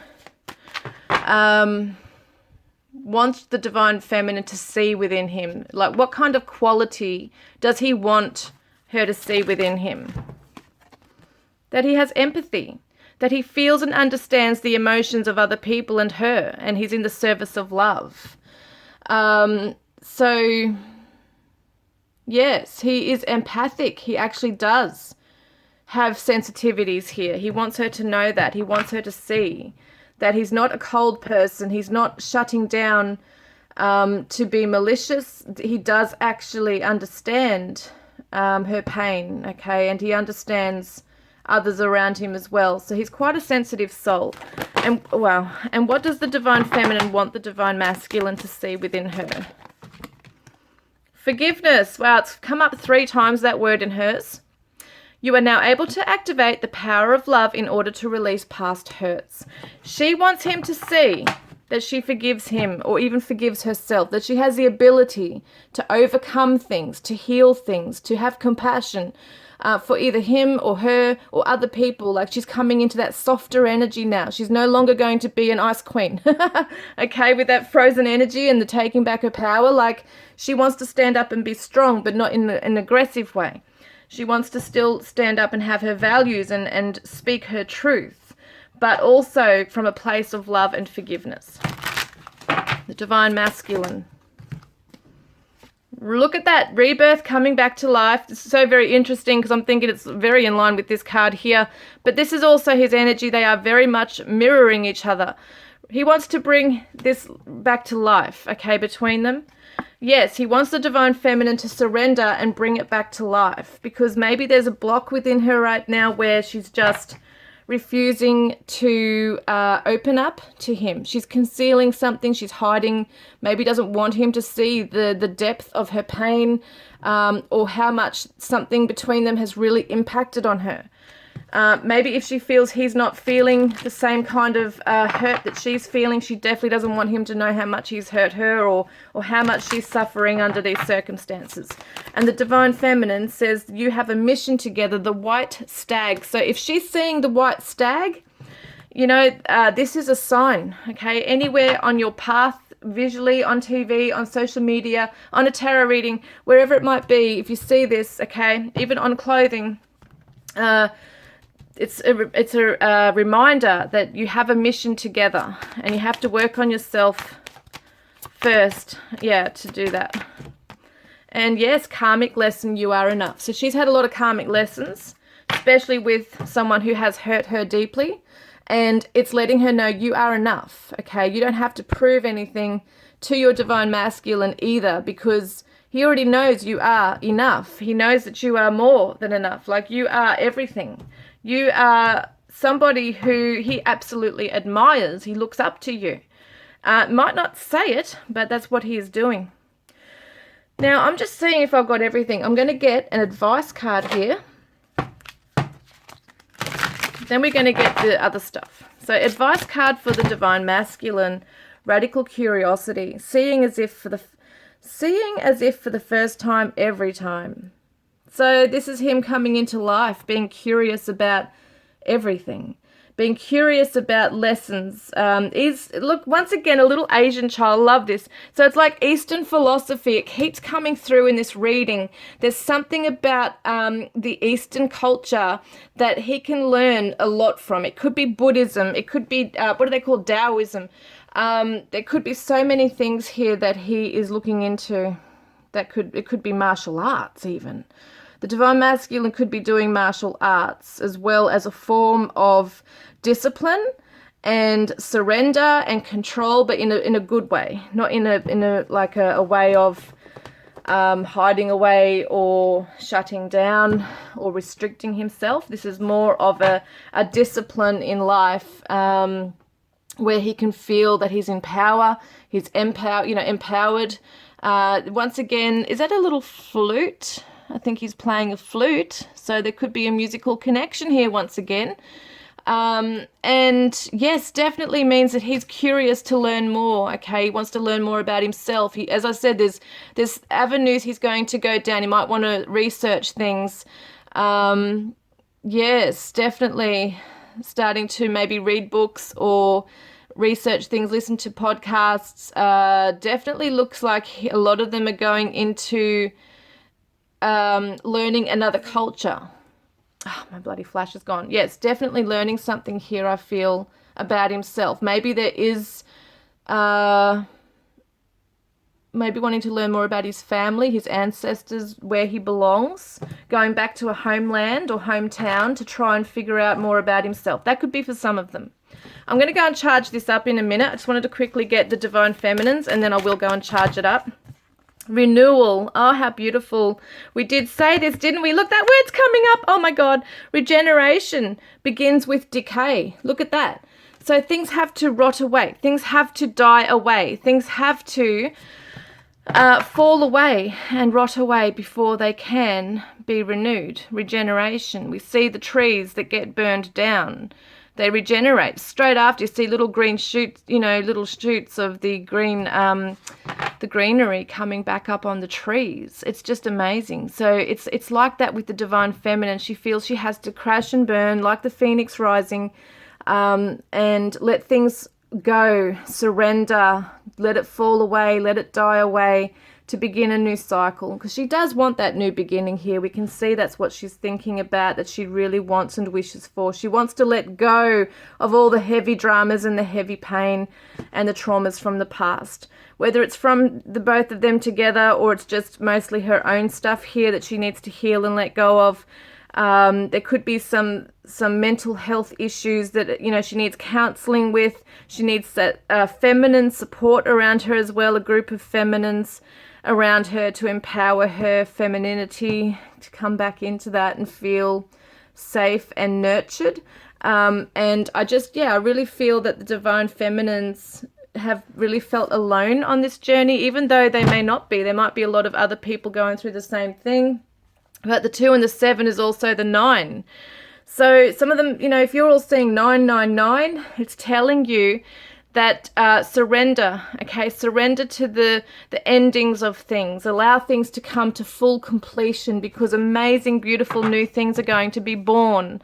wants the divine feminine to see within him? Like, what kind of quality does he want her to see within him? That he has empathy, that he feels and understands the emotions of other people and her, and he's in the service of love. So, yes, he is empathic. He actually does have sensitivities here. He wants her to know that. He wants her to see that he's not a cold person. He's not shutting down to be malicious. He does actually understand her pain, okay, and he understands others around him as well. So he's quite a sensitive soul. And what does the divine feminine want the divine masculine to see within her? Forgiveness. Wow, it's come up 3 times, that word in hers. You are now able to activate the power of love in order to release past hurts. She wants him to see that she forgives him, or even forgives herself, that she has the ability to overcome things, to heal things, to have compassion for either him or her or other people. Like, she's coming into that softer energy now. She's no longer going to be an ice queen, okay, with that frozen energy and the taking back her power. Like, she wants to stand up and be strong, but not in an aggressive way. She wants to still stand up and have her values and speak her truth, but also from a place of love and forgiveness. The divine masculine. Look at that rebirth, coming back to life. This is so very interesting because I'm thinking it's very in line with this card here. But this is also his energy. They are very much mirroring each other. He wants to bring this back to life, okay, between them. Yes, he wants the divine feminine to surrender and bring it back to life, because maybe there's a block within her right now where she's just refusing to open up to him. She's concealing something, she's hiding, maybe doesn't want him to see the depth of her pain, or how much something between them has really impacted on her. Maybe if she feels he's not feeling the same kind of hurt that she's feeling, she definitely doesn't want him to know how much he's hurt her, or how much she's suffering under these circumstances. And the divine feminine says you have a mission together, the white stag. So if she's seeing the white stag, you know, this is a sign, okay? Anywhere on your path, visually, on TV, on social media, on a tarot reading, wherever it might be, if you see this, okay, even on clothing, it's a reminder that you have a mission together and you have to work on yourself first, yeah, to do that. And yes, karmic lesson, you are enough. So she's had a lot of karmic lessons, especially with someone who has hurt her deeply, and it's letting her know you are enough, okay? You don't have to prove anything to your divine masculine either, because he already knows you are enough. He knows that you are more than enough. Like, you are everything. You are somebody who he absolutely admires. He looks up to you. Might not say it, but that's what he is doing. Now, I'm just seeing if I've got everything. I'm going to get an advice card here. Then we're going to get the other stuff. So, advice card for the divine masculine, radical curiosity, seeing as if for the first time every time. So this is him coming into life, being curious about everything, being curious about lessons. Look, once again, a little Asian child. Love this. So it's like Eastern philosophy. It keeps coming through in this reading. There's something about the Eastern culture that he can learn a lot from. It could be Buddhism. It could be, what do they call, Taoism. There could be so many things here that he is looking into. It could be martial arts even. The divine masculine could be doing martial arts as well as a form of discipline and surrender and control, but in a good way, not in a way of hiding away or shutting down or restricting himself. This is more of a discipline in life, where he can feel that he's in power, he's empowered. Once again, is that a little flute? I think he's playing a flute, so there could be a musical connection here once again. And yes, definitely means that he's curious to learn more, okay? He wants to learn more about himself. As I said, there's avenues he's going to go down. He might want to research things. Yes, definitely starting to maybe read books or research things, listen to podcasts. Definitely looks like a lot of them are going into learning another culture. Oh, my bloody flash is gone. Yes, definitely learning something here, I feel, about himself. Maybe there is maybe wanting to learn more about his family, his ancestors, where he belongs, going back to a homeland or hometown to try and figure out more about himself. That could be for some of them. I'm going to go and charge this up in a minute. I just wanted to quickly get the divine feminines, and then I will go and charge it up. Renewal. Oh, how beautiful. We did say this, didn't we? Look, that word's coming up. Oh my God. Regeneration begins with decay. Look at that. So things have to rot away. Things have to die away. Things have to fall away and rot away before they can be renewed. Regeneration. We see the trees that get burned down. They regenerate. Straight after, you see little green shoots, little shoots of the greenery coming back up on the trees. It's just amazing. So it's like that with the divine feminine. She feels she has to crash and burn like the phoenix rising, and let things go, surrender, let it fall away, let it die away, to begin a new cycle, because she does want that new beginning here. We can see that's what she's thinking about, that she really wants and wishes for. She wants to let go of all the heavy dramas and the heavy pain and the traumas from the past, whether it's from the both of them together or it's just mostly her own stuff here that she needs to heal and let go of. There could be some mental health issues that she needs counseling with. She needs that feminine support around her as well, a group of feminines around her to empower her femininity, to come back into that and feel safe and nurtured. And I really feel that the divine feminines have really felt alone on this journey, even though they may not be. There might be a lot of other people going through the same thing. But the 2 and the 7 is also the 9. So some of them, if you're all seeing 999, it's telling you that surrender, okay? Surrender to the endings of things. Allow things to come to full completion, because amazing, beautiful new things are going to be born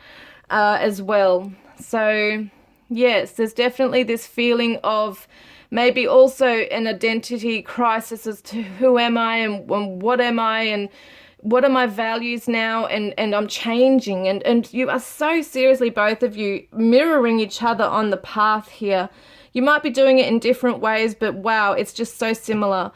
as well. So, yes, there's definitely this feeling of maybe also an identity crisis as to who am I and what am I and what are my values now, and I'm changing. And you are so seriously, both of you, mirroring each other on the path here. You might be doing it in different ways, but wow, it's just so similar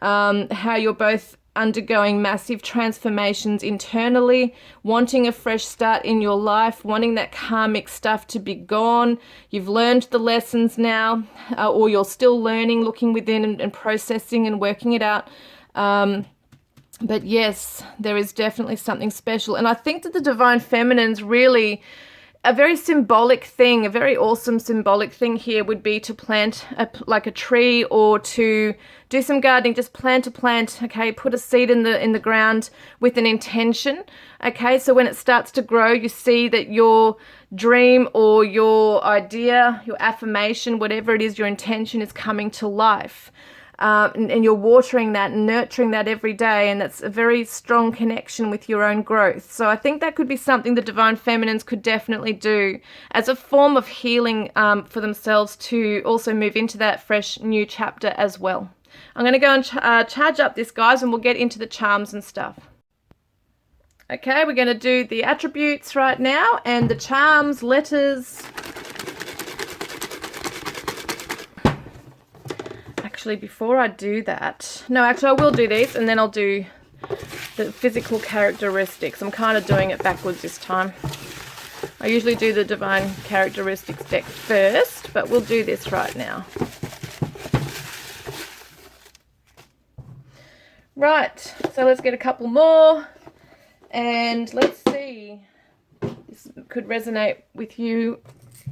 how you're both undergoing massive transformations internally, wanting a fresh start in your life, wanting that karmic stuff to be gone. You've learned the lessons now, or you're still learning, looking within and processing and working it out. But yes, there is definitely something special. And I think that the divine feminine's really a very symbolic thing, a very awesome symbolic thing here would be to plant like a tree, or to do some gardening. Just plant a plant, okay? Put a seed in the ground with an intention, okay? So when it starts to grow, you see that your dream or your idea, your affirmation, whatever it is, your intention is coming to life. And you're watering that and nurturing that every day, and that's a very strong connection with your own growth. So I think that could be something the divine feminines could definitely do as a form of healing for themselves, to also move into that fresh new chapter as well. I'm going to go and charge up this, guys, and we'll get into the charms and stuff. Okay, we're going to do the attributes right now and the charms, letters. Actually, before I do that, I will do these and then I'll do the physical characteristics. I'm kind of doing it backwards this time. I usually do the divine characteristics deck first, but we'll do this right now. Right, so let's get a couple more and let's see. This could resonate with you.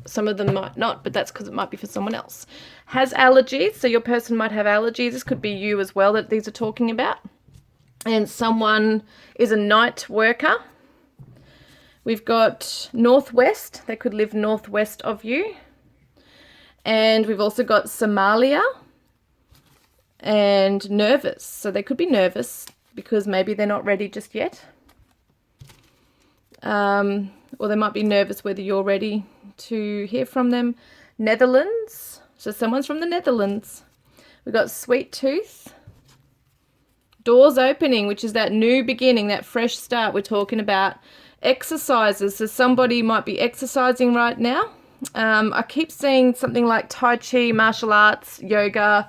Some of them might not, but that's because it might be for someone else. Has allergies, so your person might have allergies. This could be you as well that these are talking about. And someone is a night worker. We've got northwest. They could live northwest of you. And we've also got Somalia and nervous. So they could be nervous because maybe they're not ready just yet. Or they might be nervous whether you're ready to hear from them. Netherlands. So someone's from the Netherlands. We've got sweet tooth. Doors opening, which is that new beginning, that fresh start we're talking about. Exercises. So somebody might be exercising right now. I keep seeing something like Tai Chi, martial arts, yoga,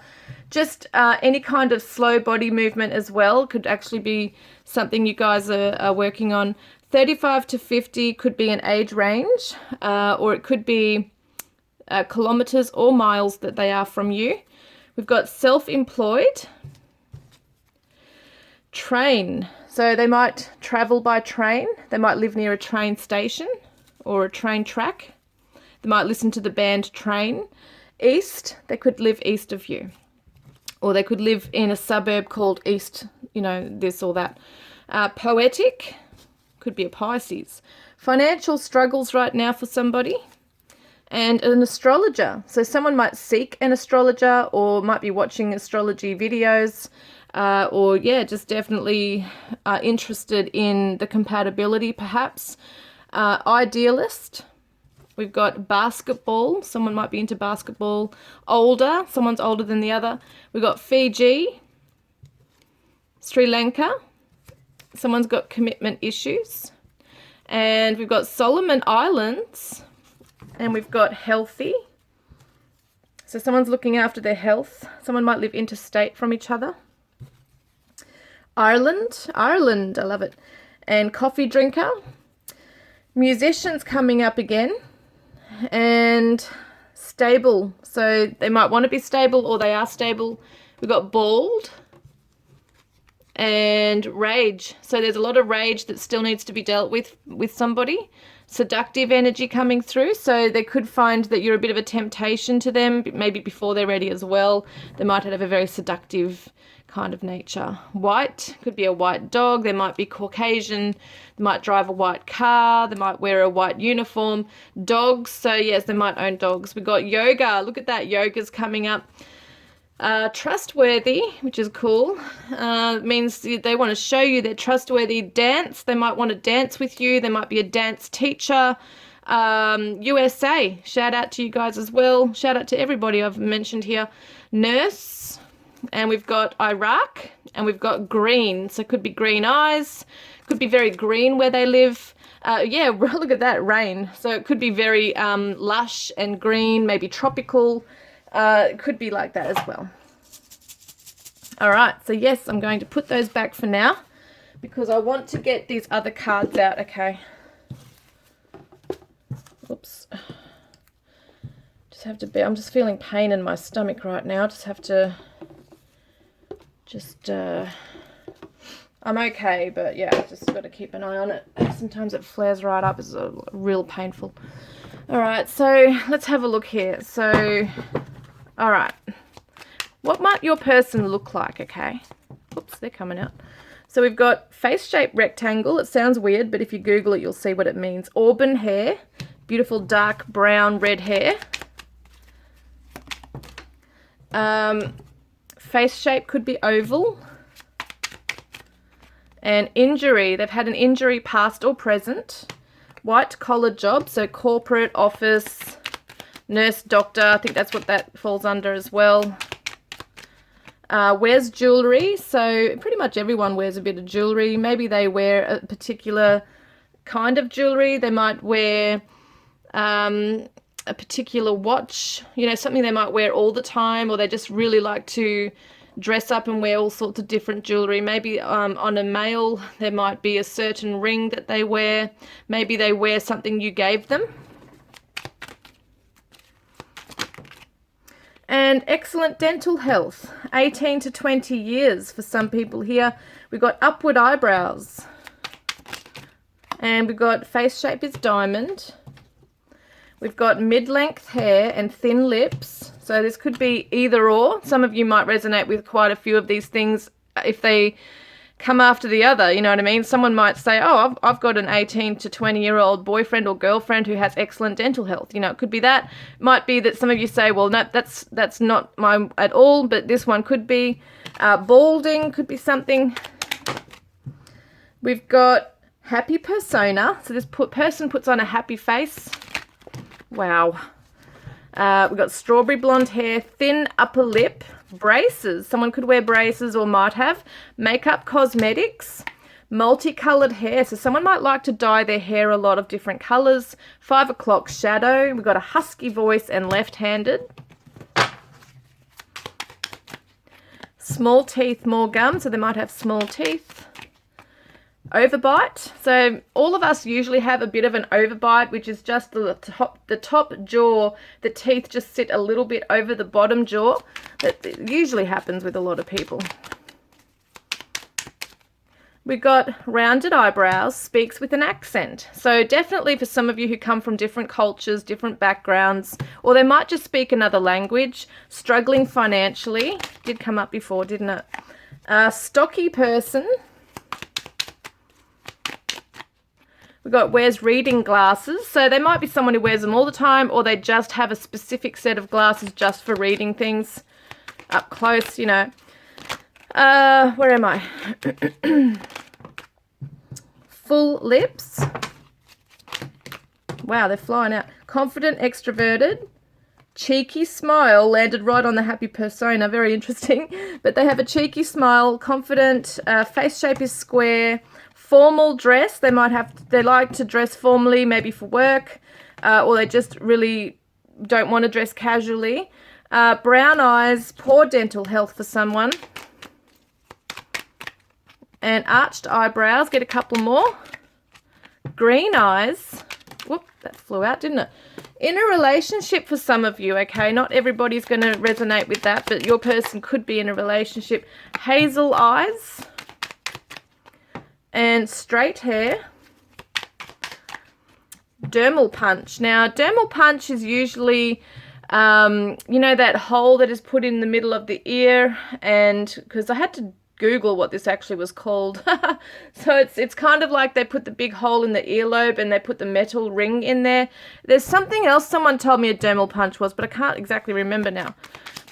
just any kind of slow body movement as well. Could actually be something you guys are working on. 35 to 50 could be an age range, or it could be kilometers or miles that they are from you. We've got self-employed. Train. So they might travel by train. They might live near a train station or a train track. They might listen to the band Train. East, they could live east of you. Or they could live in a suburb called East, you know, this or that. Poetic, could be a Pisces. Financial struggles right now for somebody. And an astrologer. So someone might seek an astrologer or might be watching astrology videos. Or, yeah, just definitely interested in the compatibility, perhaps. Idealist. We've got basketball. Someone might be into basketball. Older. Someone's older than the other. We've got Fiji. Sri Lanka. Someone's got commitment issues. And we've got Solomon Islands. And we've got healthy. So someone's looking after their health. Someone might live interstate from each other. Ireland, I love it. And coffee drinker. Musicians coming up again. And stable. So they might want to be stable or they are stable. We've got bald. And rage. So there's a lot of rage that still needs to be dealt with somebody. Seductive energy coming through. So they could find that you're a bit of a temptation to them, maybe before they're ready as well. They might have a very seductive kind of nature. White, could be a white dog. They might be Caucasian. They might drive a white car. They might wear a white uniform. Dogs, so yes, they might own dogs. We've got yoga. Look at that, yoga's coming up. Trustworthy, which is cool. Means they want to show you they're trustworthy. Dance, they might want to dance with you. They might be a dance teacher. USA, shout out to you guys as well. Shout out to everybody I've mentioned here. Nurse, and we've got Iraq, and we've got green. So it could be green eyes, could be very green where they live. Yeah, look at that, rain. So it could be very lush and green, maybe tropical. It could be like that as well. All right, so yes, I'm going to put those back for now because I want to get these other cards out, okay? Oops. Just have to be, I'm just feeling pain in my stomach right now. Just have to, I'm okay, but yeah, just got to keep an eye on it. Sometimes it flares right up. It's real painful. All right, so let's have a look here. So, all right. What might your person look like, okay? Oops, they're coming out. So we've got face-shaped rectangle. It sounds weird, but if you Google it, you'll see what it means. Auburn hair, beautiful dark brown, red hair. Face shape could be oval. And injury, they've had an injury past or present. White collar job, so corporate, office, nurse, doctor. I think that's what that falls under as well. Wears jewelry, so pretty much everyone wears a bit of jewelry. Maybe they wear a particular kind of jewelry. They might wear a particular watch, you know, something they might wear all the time, or they just really like to dress up and wear all sorts of different jewelry. Maybe on a male, there might be a certain ring that they wear. Maybe they wear something you gave them. And excellent dental health, 18 to 20 years for some people here. We've got upward eyebrows. And we've got face shape is diamond. We've got mid-length hair and thin lips. So this could be either or. Some of you might resonate with quite a few of these things if they come after the other, you know what I mean? Someone might say, oh, I've got an 18 to 20-year-old boyfriend or girlfriend who has excellent dental health. You know, it could be that. It might be that some of you say, well, no, that's not mine at all, but this one could be. Balding could be something. We've got happy persona. So this person puts on a happy face. Wow. We've got strawberry blonde hair, thin upper lip, braces. Someone could wear braces or might have. Makeup, cosmetics, multicolored hair. So someone might like to dye their hair a lot of different colors. 5 o'clock shadow. We've got a husky voice and left-handed. Small teeth, more gum. So they might have small teeth. Overbite. So all of us usually have a bit of an overbite, which is just the top jaw. The teeth just sit a little bit over the bottom jaw. That usually happens with a lot of people. We got rounded eyebrows, speaks with an accent. So definitely for some of you who come from different cultures, different backgrounds, or they might just speak another language, struggling financially. Did come up before, didn't it? Stocky person. We got wears reading glasses. So they might be someone who wears them all the time, or they just have a specific set of glasses just for reading things up close, you know. Where am I? Full lips. Wow, they're flying out. Confident, extroverted. Cheeky smile, landed right on the happy persona. Very interesting. But they have a cheeky smile, confident, face shape is square. Formal dress. They like to dress formally, maybe for work, or they just really don't want to dress casually. Brown eyes, poor dental health for someone. And arched eyebrows, get a couple more. Green eyes. Whoop, that flew out, didn't it? In a relationship for some of you, okay? Not everybody's going to resonate with that, but your person could be in a relationship. Hazel eyes. And straight hair. Dermal punch. Now, dermal punch is usually, you know, that hole that is put in the middle of the ear. And because I had to Google what this actually was called. So it's kind of like they put the big hole in the earlobe and they put the metal ring in there. There's something else someone told me a dermal punch was, but I can't exactly remember now.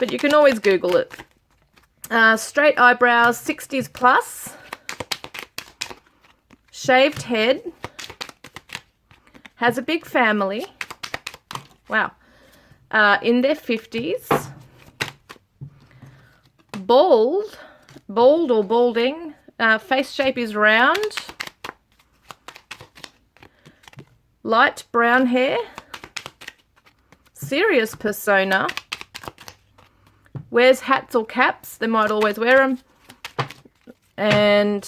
But you can always Google it. Straight eyebrows, 60s plus. Shaved head. Has a big family. Wow. In their 50s. Bald or balding. Face shape is round. Light brown hair. Serious persona. Wears hats or caps. They might always wear them. And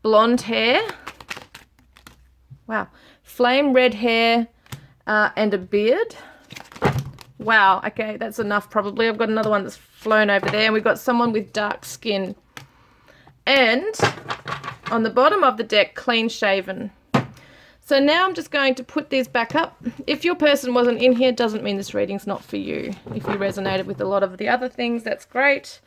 blonde hair. Wow. Flame red hair and a beard. Wow. Okay, that's enough probably. I've got another one that's flown over there. And we've got someone with dark skin. And on the bottom of the deck, clean shaven. So now I'm just going to put these back up. If your person wasn't in here, doesn't mean this reading's not for you. If you resonated with a lot of the other things, that's great.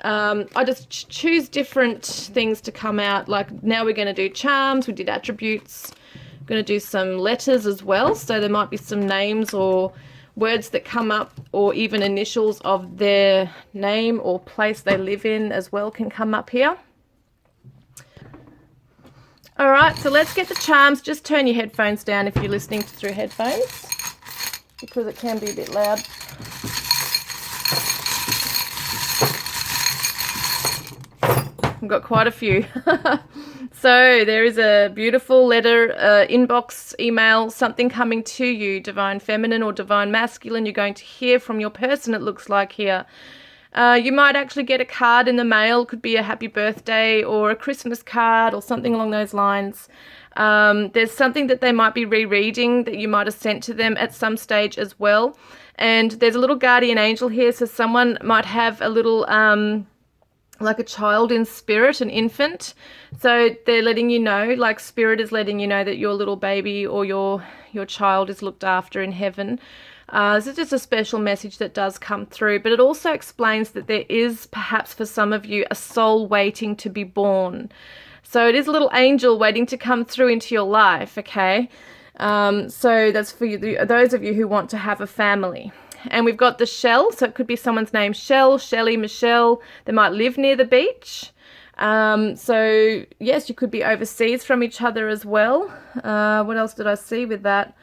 I just choose different things to come out. Like now we're going to do charms. We did attributes. We're going to do some letters as well. So there might be some names or words that come up, or even initials of their name or place they live in as well can come up here. All right, so let's get the charms. Just turn your headphones down if you're listening through headphones, because it can be a bit loud. I've got quite a few. So there is a beautiful letter, inbox, email, something coming to you, divine feminine or divine masculine. You're going to hear from your person, it looks like here. You might actually get a card in the mail. Could be a happy birthday or a Christmas card or something along those lines. There's something that they might be rereading that you might have sent to them at some stage as well. And there's a little guardian angel here, so someone might have a little like a child in spirit, an infant. So they're letting you know, like spirit is letting you know that your little baby or your child is looked after in heaven. This is just a special message that does come through, but it also explains that there is perhaps for some of you a soul waiting to be born. So it is a little angel waiting to come through into your life, okay? So that's for you, those of you who want to have a family. And we've got the Shell, so it could be someone's name, Shell, Shelley, Michelle. They might live near the beach. So, yes, you could be overseas from each other as well. What else did I see with that?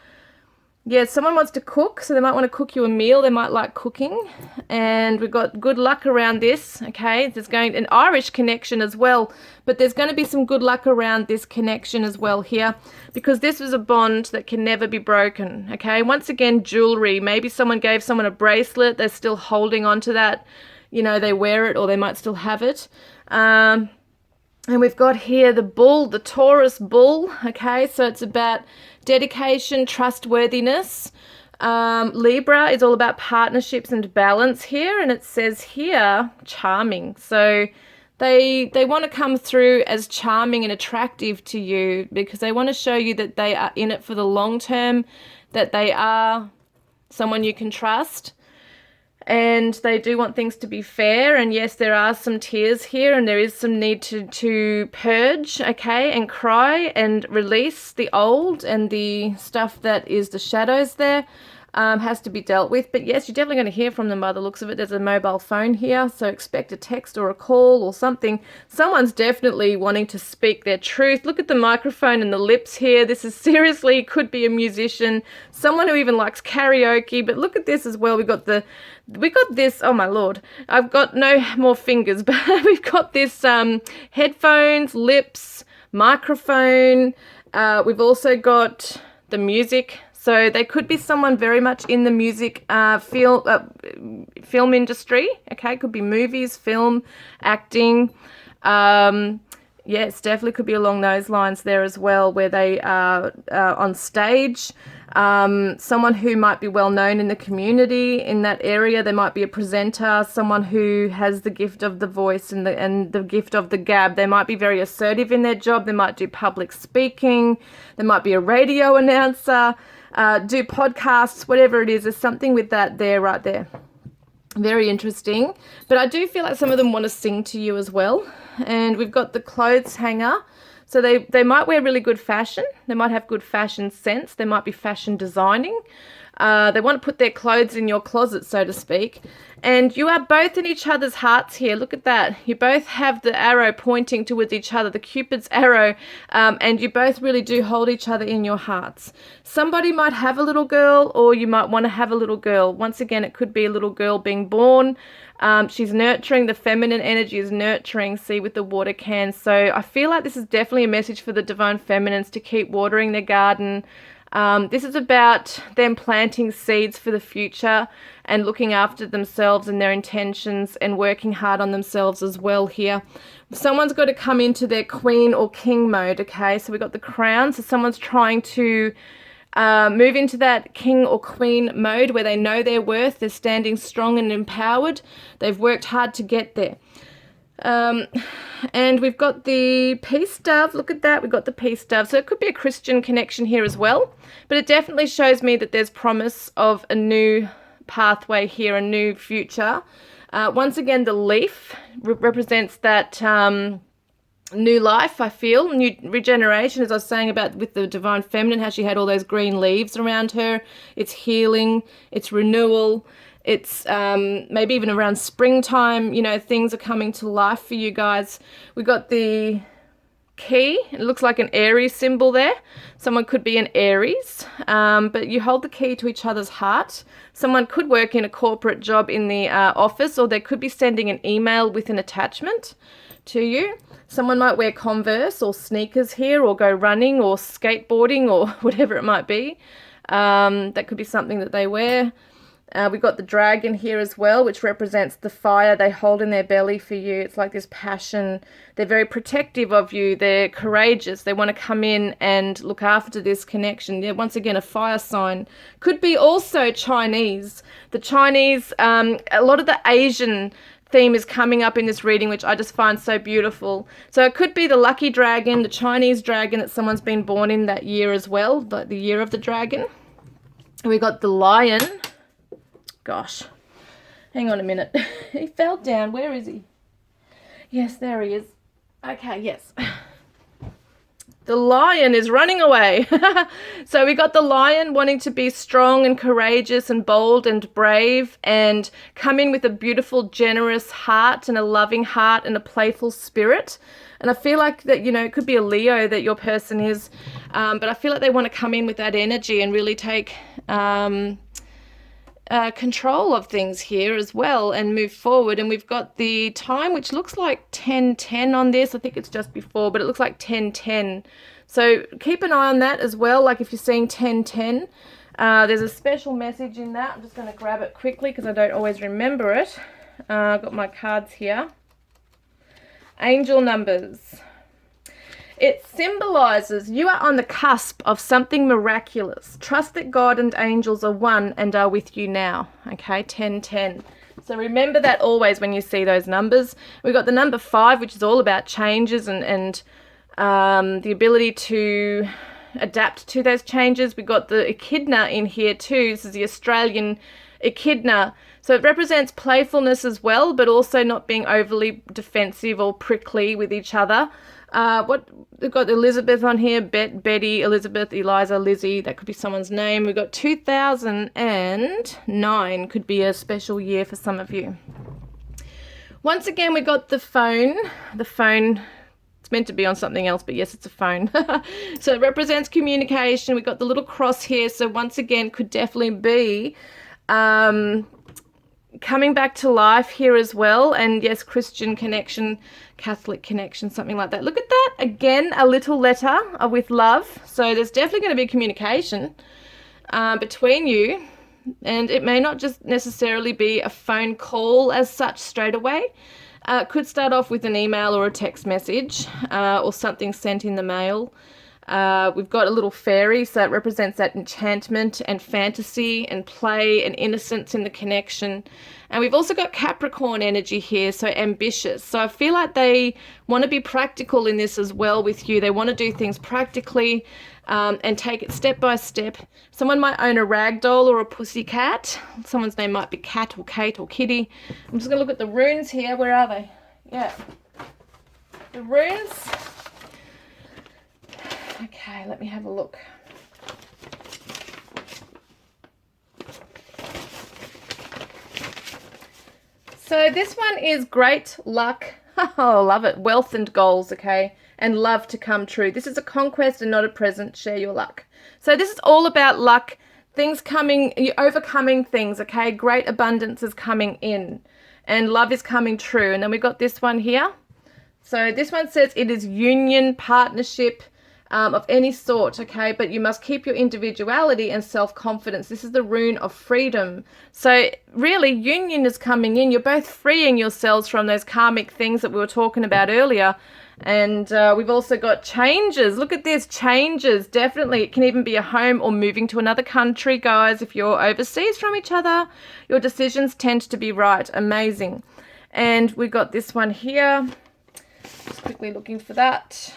Yeah, someone wants to cook, so they might want to cook you a meal. They might like cooking. And we've got good luck around this, okay? There's going an Irish connection as well, but there's going to be some good luck around this connection as well here, because this is a bond that can never be broken, okay? Once again, jewelry. Maybe someone gave someone a bracelet. They're still holding on to that. You know, they wear it or they might still have it. And we've got here the bull, the Taurus bull, okay? So it's about dedication, trustworthiness. Libra is all about partnerships and balance here, and it says here, charming. So They want to come through as charming and attractive to you because they want to show you that they are in it for the long term, that they are someone you can trust. And they do want things to be fair. And yes, there are some tears here and there is some need to purge, okay, and cry and release the old and the stuff that is the shadows there. Has to be dealt with. But yes, you're definitely going to hear from them by the looks of it. There's a mobile phone here, so expect a text or a call or something. Someone's definitely wanting to speak their truth. Look at the microphone and the lips here. This is seriously, could be a musician, someone who even likes karaoke. But look at this as well. We got this, oh my lord, I've got no more fingers, but we've got this headphones, lips, microphone. We've also got the music. So they could be someone very much in the music film industry. Okay, could be movies, film, acting. Yes, definitely could be along those lines there as well, where they are on stage. Someone who might be well known in the community in that area. They might be a presenter, someone who has the gift of the voice and the gift of the gab. They might be very assertive in their job. They might do public speaking. They might be a radio announcer. Do podcasts, whatever it is. There's something with that there, right there. Very interesting. But I do feel like some of them want to sing to you as well. And we've got the clothes hanger. So they might wear really good fashion. They might have good fashion sense. They might be fashion designing. They want to put their clothes in your closet, so to speak. And you are both in each other's hearts here. Look at that. You both have the arrow pointing towards each other, the Cupid's arrow, and you both really do hold each other in your hearts. Somebody might have a little girl, or you might want to have a little girl. Once again, it could be a little girl being born. She's nurturing. The feminine energy is nurturing, see, with the water can. So I feel like this is definitely a message for the divine feminines to keep watering their garden. This is about them planting seeds for the future and looking after themselves and their intentions and working hard on themselves as well here. Someone's got to come into their queen or king mode, okay? So we've got the crown. So someone's trying to move into that king or queen mode where they know their worth. They're standing strong and empowered. They've worked hard to get there. And we've got the peace dove. Look at that. We've got the peace dove. So it could be a Christian connection here as well. But it definitely shows me that there's promise of a new pathway here, a new future. Once again, the leaf represents that new life, I feel. New regeneration, as I was saying about with the divine feminine, how she had all those green leaves around her. It's healing. It's renewal. It's maybe even around springtime, you know, things are coming to life for you guys. We got the key. It looks like an Aries symbol there. Someone could be an Aries, but you hold the key to each other's heart. Someone could work in a corporate job in the office, or they could be sending an email with an attachment to you. Someone might wear Converse or sneakers here, or go running or skateboarding or whatever it might be. That could be something that they wear. We've got the dragon here as well, which represents the fire they hold in their belly for you. It's like this passion. They're very protective of you. They're courageous. They want to come in and look after this connection. Yeah, once again, a fire sign. Could be also Chinese. The Chinese, a lot of the Asian theme is coming up in this reading, which I just find so beautiful. So it could be the lucky dragon, the Chinese dragon that someone's been born in that year as well, the year of the dragon. We got the lion. Gosh, hang on a minute. He fell down. Where is he? Yes, there he is. Okay, yes. The lion is running away. So we got the lion wanting to be strong and courageous and bold and brave and come in with a beautiful, generous heart and a loving heart and a playful spirit. And I feel like that, you know, it could be a Leo that your person is, but I feel like they want to come in with that energy and really take control of things here as well and move forward. And we've got the time, which looks like 10:10 on this. I think it's just before, but it looks like 10:10. So keep an eye on that as well. Like if you're seeing 10:10, there's a special message in that. I'm just going to grab it quickly because I don't always remember it. I've got my cards here. Angel numbers. It symbolizes you are on the cusp of something miraculous. Trust that God and angels are one and are with you now. Okay, 10:10. So remember that always when you see those numbers. We've got the number 5, which is all about changes and the ability to adapt to those changes. We've got the echidna in here too. This is the Australian echidna. So it represents playfulness as well, but also not being overly defensive or prickly with each other. We've got Elizabeth on here, Betty, Elizabeth, Eliza, Lizzie. That could be someone's name. We've got 2009 could be a special year for some of you. Once again, we got the phone. The phone, it's meant to be on something else, but yes, it's a phone. So it represents communication. We've got the little cross here. So once again, could definitely be coming back to life here as well. And yes, Christian connection, Catholic connection, something like that. Look at that. Again, a little letter with love. So there's definitely going to be communication between you. And it may not just necessarily be a phone call as such straight away. It could start off with an email or a text message or something sent in the mail. We've got a little fairy, so it represents that enchantment and fantasy and play and innocence in the connection. And we've also got Capricorn energy here, so ambitious. So I feel like they want to be practical in this as well with you. They want to do things practically and take it step by step. Someone might own a rag doll or a pussy cat. Someone's name might be Cat or Kate or Kitty. I'm just going to look at the runes here. Where are they? Yeah. The runes. Okay, let me have a look. So this one is great luck. Oh, love it. Wealth and goals, okay? And love to come true. This is a conquest and not a present. Share your luck. So this is all about luck, things coming, you overcoming things, okay? Great abundance is coming in and love is coming true. And then we've got this one here. So this one says it is union, partnership, of any sort, okay, but you must keep your individuality and self-confidence. This is the rune of freedom. So really, union is coming in. You're both freeing yourselves from those karmic things that we were talking about earlier. And we've also got changes. Look at this, changes. Definitely, it can even be a home or moving to another country, guys. If you're overseas from each other, your decisions tend to be right. Amazing. And we've got this one here. Just quickly looking for that.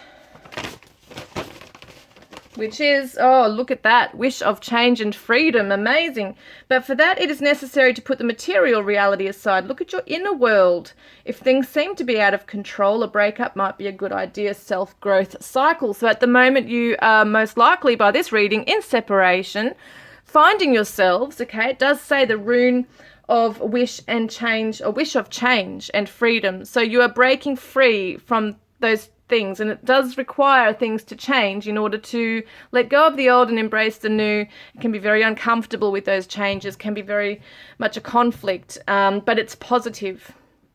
Which is, oh, look at that, wish of change and freedom, amazing. But for that, it is necessary to put the material reality aside. Look at your inner world. If things seem to be out of control, a breakup might be a good idea, self-growth cycle. So at the moment, you are most likely, by this reading, in separation, finding yourselves, okay, it does say the rune of wish and change, or wish of change and freedom. So you are breaking free from those things, and it does require things to change in order to let go of the old and embrace the new. It can be very uncomfortable with those changes, can be very much a conflict, but it's positive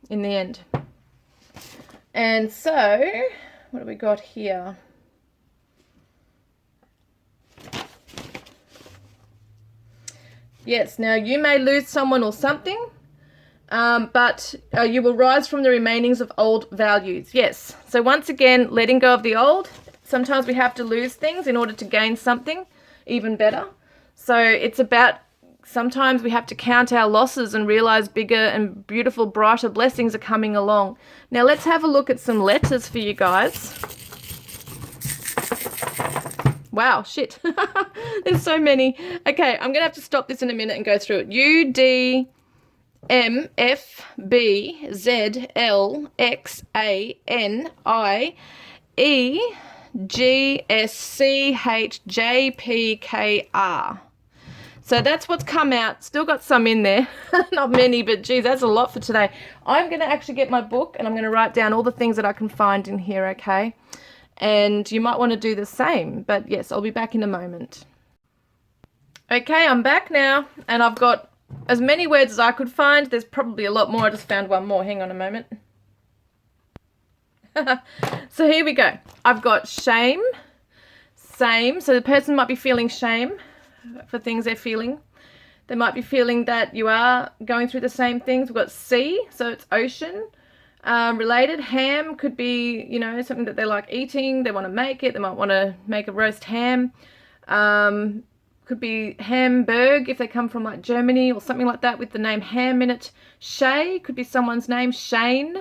in the end. And so what do we got here? Yes, now you may lose someone or something, but you will rise from the remainings of old values. Yes. So once again, letting go of the old. Sometimes we have to lose things in order to gain something even better. So it's about, sometimes we have to count our losses and realize bigger and beautiful, brighter blessings are coming along. Now let's have a look at some letters for you guys. Wow, shit. There's so many. Okay, I'm going to have to stop this in a minute and go through it. U, D, M, F, B, Z, L, X, A, N, I, E, G, S, C, H, J, P, K, R. So that's what's come out. Still got some in there. Not many, but geez, that's a lot for today. I'm going to actually get my book and I'm going to write down all the things that I can find in here, okay? And you might want to do the same, but yes, I'll be back in a moment. Okay, I'm back now, and I've got as many words as I could find. There's probably a lot more. I just found one more. Hang on a moment. So here we go. I've got shame, same. So the person might be feeling shame for things they're feeling. They might be feeling that you are going through the same things. We've got sea, so it's ocean. Related, ham could be, you know, something that they like eating. They want to make it. They might want to make a roast ham. could be Hamburg if they come from like Germany or something like that with the name Ham in it. Shay could be someone's name. Shane,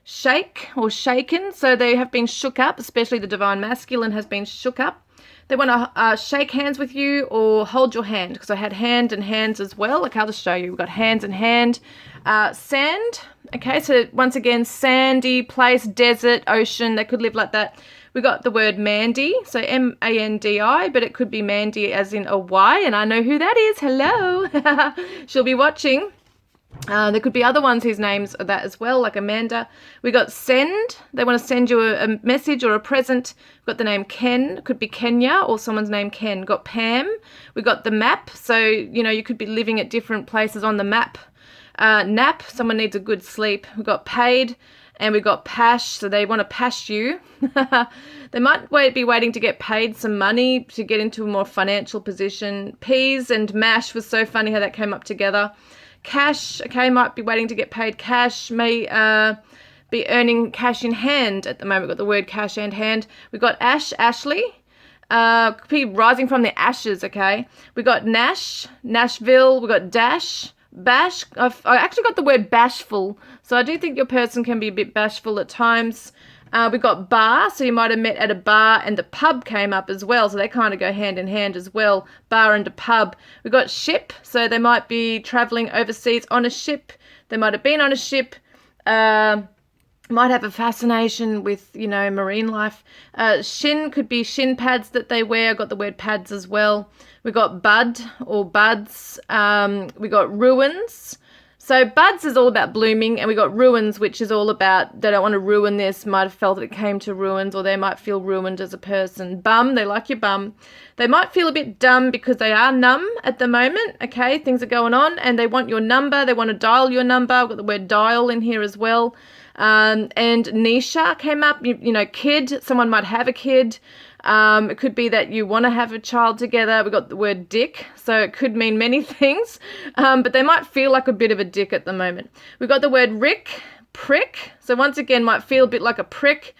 shake or shaken. So they have been shook up, especially the divine masculine has been shook up. They want to shake hands with you or hold your hand, because I had hand and hands as well. Okay, I'll just show you. We've got hands and hand. Sand. Okay, so once again, sandy place, desert, ocean. They could live like that. We got the word Mandy, so M-A-N-D-I, but it could be Mandy as in a Y, and I know who that is. Hello. She'll be watching. There could be other ones whose names are that as well, like Amanda. We got send. They want to send you a message or a present. We've got the name Ken. Could be Kenya or someone's name Ken. We've got Pam. We got the map. So, you know, you could be living at different places on the map. Nap. Someone needs a good sleep. We've got paid. And we've got pash, so they want to pash you. They might be waiting to get paid some money to get into a more financial position. Peas and mash was so funny how that came up together. Cash, okay, might be waiting to get paid cash. May be earning cash in hand at the moment. We've got the word cash and hand. We've got Ashley. Could be rising from the ashes, okay. We've got Nash, Nashville. We've got Dash. Bash, I actually got the word bashful, so I do think your person can be a bit bashful at times. We got bar, so you might have met at a bar, and the pub came up as well, so they kind of go hand in hand as well, bar and a pub. We got ship, so they might be traveling overseas on a ship. They might have been on a ship. Might have a fascination with, you know, marine life. Shin could be shin pads that they wear. I got the word pads as well. We got bud or buds. We got ruins. So buds is all about blooming, and we got ruins, which is all about they don't want to ruin this, might have felt it came to ruins, or they might feel ruined as a person. Bum, they like your bum. They might feel a bit dumb because they are numb at the moment, okay? Things are going on, and they want your number. They want to dial your number. I've got the word dial in here as well. And Nisha came up, you know, kid. Someone might have a kid. It could be that you want to have a child together. We got the word dick, so it could mean many things, but they might feel like a bit of a dick at the moment. We got the word Rick, prick, so once again might feel a bit like a prick.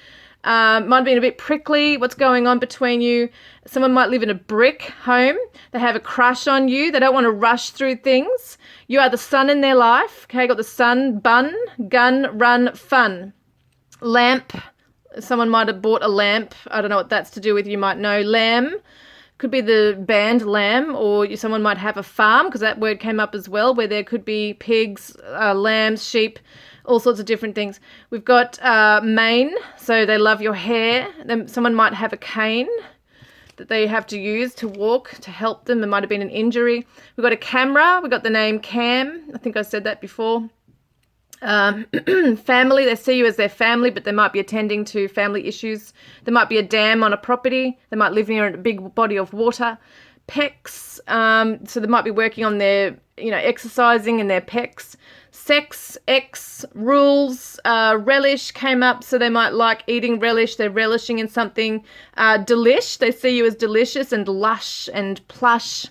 Might have been a bit prickly. What's going on between you? Someone might live in a brick home. They have a crush on you. They don't want to rush through things. You are the sun in their life. Okay, got the sun, bun, gun, run, fun. Lamp. Someone might have bought a lamp. I don't know what that's to do with. You might know. Lamb. Could be the band Lamb, or someone might have a farm, because that word came up as well, where there could be pigs, lambs, sheep, all sorts of different things. We've got mane, so they love your hair. Then someone might have a cane that they have to use to walk to help them. There might have been an injury. We've got a camera. We've got the name Cam. I think I said that before. Family, they see you as their family, but they might be attending to family issues. There might be a dam on a property. They might live near a big body of water. Pecs, so they might be working on their, exercising in their pecs. Sex, X, rules, relish came up, so they might like eating relish. They're relishing in something. Delish, they see you as delicious, and lush and plush.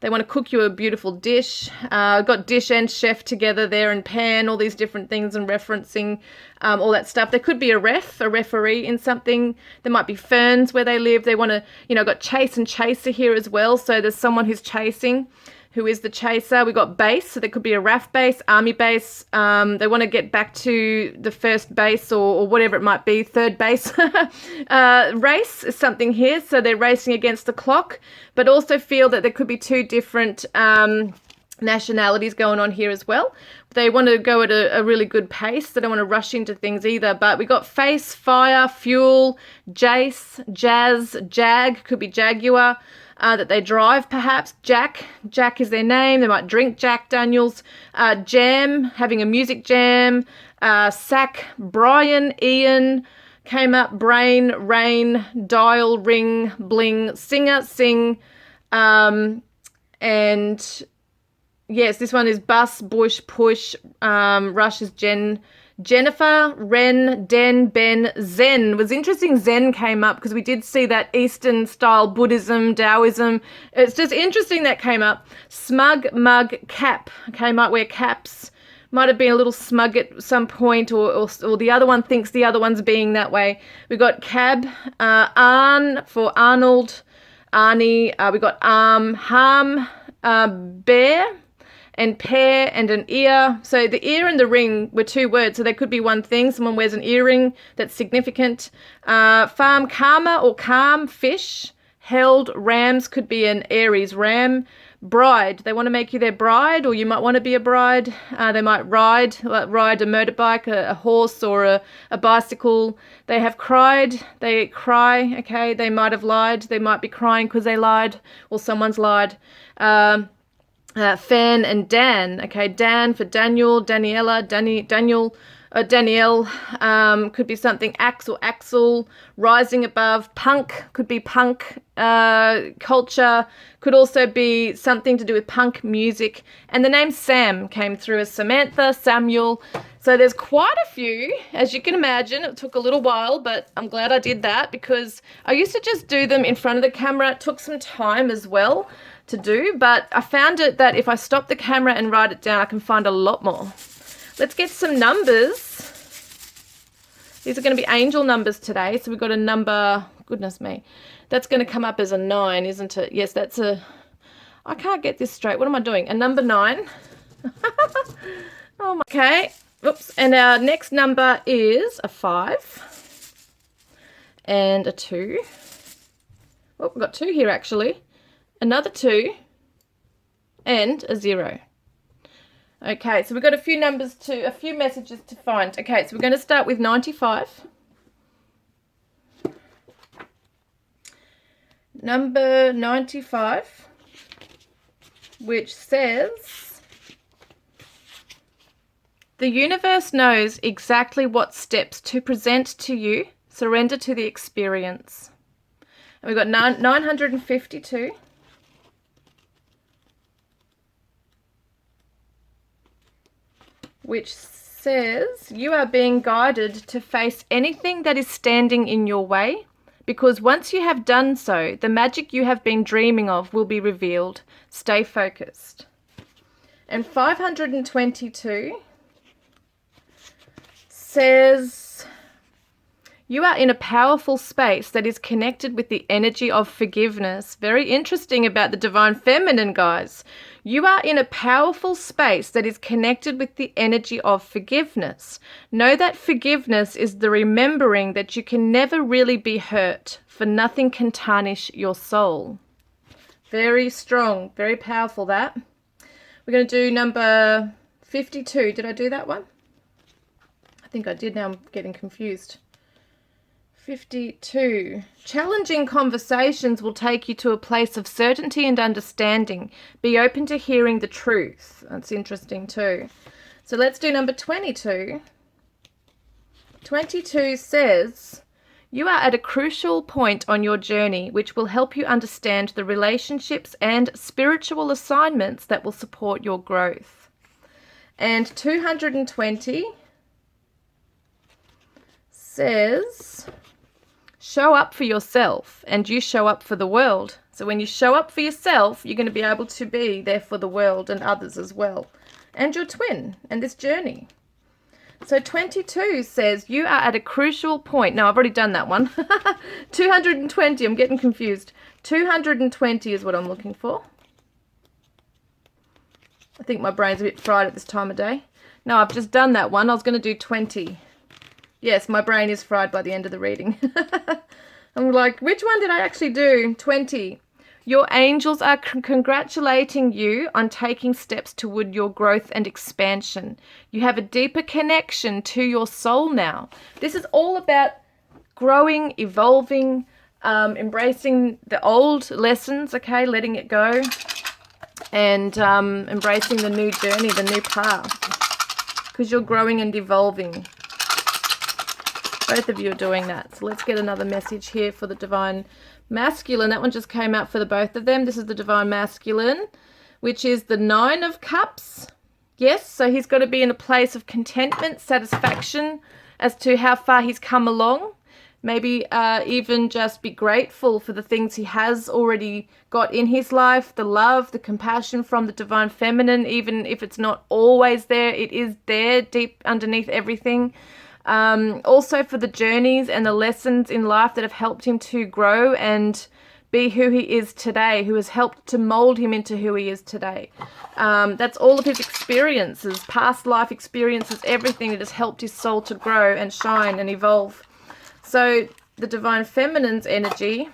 They want to cook you a beautiful dish. Got dish and chef together there, and pan, all these different things, and referencing all that stuff. There could be a referee in something. There might be ferns where they live. They want to, got chase and chaser here as well. So there's someone who's chasing. Who is the chaser? We got base, so there could be a RAF base, army base. They want to get back to the first base or whatever it might be, third base. Race is something here, so they're racing against the clock, but also feel that there could be two different nationalities going on here as well. They want to go at a really good pace. They don't want to rush into things either. But we got face, fire, fuel, jace, jazz, jag, could be jaguar. That they drive, perhaps. Jack is their name. They might drink Jack Daniels. Jam, having a music jam. Sack, Brian, Ian, came up. Brain, rain, dial, ring, bling, singer, sing. And yes, this one is bus, bush, push. Rush is Jennifer, Ren, Den, Ben, Zen. It was interesting Zen came up because we did see that Eastern style Buddhism, Taoism. It's just interesting that came up. Smug, mug, cap. Okay, might wear caps. Might have been a little smug at some point, or the other one thinks the other one's being that way. We got cab, Arn for Arnold. Ani, we got harm, bear, and pair, and an ear. So the ear and the ring were two words, so they could be one thing. Someone wears an earring, that's significant. Farm, karma or calm, fish. Held, rams, could be an Aries ram. Bride, they want to make you their bride, or you might want to be a bride. They might ride a motorbike, a horse, or a bicycle. They have cried, they cry, okay. They might have lied, they might be crying because they lied, or someone's lied. Fan and Dan, okay. Dan for Daniel, Daniela, Daniel, Danielle, could be something. Axe or Axel. Rising above. Punk, could be punk culture, could also be something to do with punk music. And the name Sam came through as Samantha, Samuel. So there's quite a few, as you can imagine. It took a little while, but I'm glad I did that, because I used to just do them in front of the camera. It took some time as well to do, but I found it that if I stop the camera and write it down, I can find a lot more. Let's get some numbers. These are going to be angel numbers today. So we've got a number, goodness me, that's going to come up as a 9, isn't it? Yes, that's a, I can't get this straight. What am I doing? A number 9. Oh my, okay. Oops. And our next number is a 5 and a 2. Oh, we've got 2 here actually. Another 2 and a 0. Okay, so we've got a few messages to find. Okay, so we're going to start with 95. Number 95, which says, the universe knows exactly what steps to present to you. Surrender to the experience. And we've got 952. Which says, you are being guided to face anything that is standing in your way, because once you have done so, the magic you have been dreaming of will be revealed. Stay focused. And 522 says, you are in a powerful space that is connected with the energy of forgiveness. Very interesting about the divine feminine, guys. You are in a powerful space that is connected with the energy of forgiveness. Know that forgiveness is the remembering that you can never really be hurt, for nothing can tarnish your soul. Very strong, very powerful that. We're going to do number 52. Did I do that one? I think I did. Now I'm getting confused. 52. Challenging conversations will take you to a place of certainty and understanding. Be open to hearing the truth. That's interesting too. So let's do number 22. 22 says, you are at a crucial point on your journey which will help you understand the relationships and spiritual assignments that will support your growth. And 220 says, show up for yourself and you show up for the world. So when you show up for yourself, you're going to be able to be there for the world and others as well. And your twin and this journey. So 22 says, you are at a crucial point. No, I've already done that one. 220, I'm getting confused. 220 is what I'm looking for. I think my brain's a bit fried at this time of day. No, I've just done that one. I was going to do 20. Yes, my brain is fried by the end of the reading. I'm like, which one did I actually do? 20. Your angels are congratulating you on taking steps toward your growth and expansion. You have a deeper connection to your soul now. This is all about growing, evolving, embracing the old lessons, okay, letting it go, and embracing the new journey, the new path, because you're growing and evolving. Both of you are doing that. So let's get another message here for the divine masculine. That one just came out for the both of them. This is the divine masculine, which is the 9 of Cups. Yes, so he's got to be in a place of contentment, satisfaction as to how far he's come along. Maybe even just be grateful for the things he has already got in his life, the love, the compassion from the divine feminine, even if it's not always there, it is there deep underneath everything. Also for the journeys and the lessons in life that have helped him to grow and be who he is today, who has helped to mold him into who he is today. That's all of his experiences, past life experiences, everything that has helped his soul to grow and shine and evolve. So the Divine Feminine's energy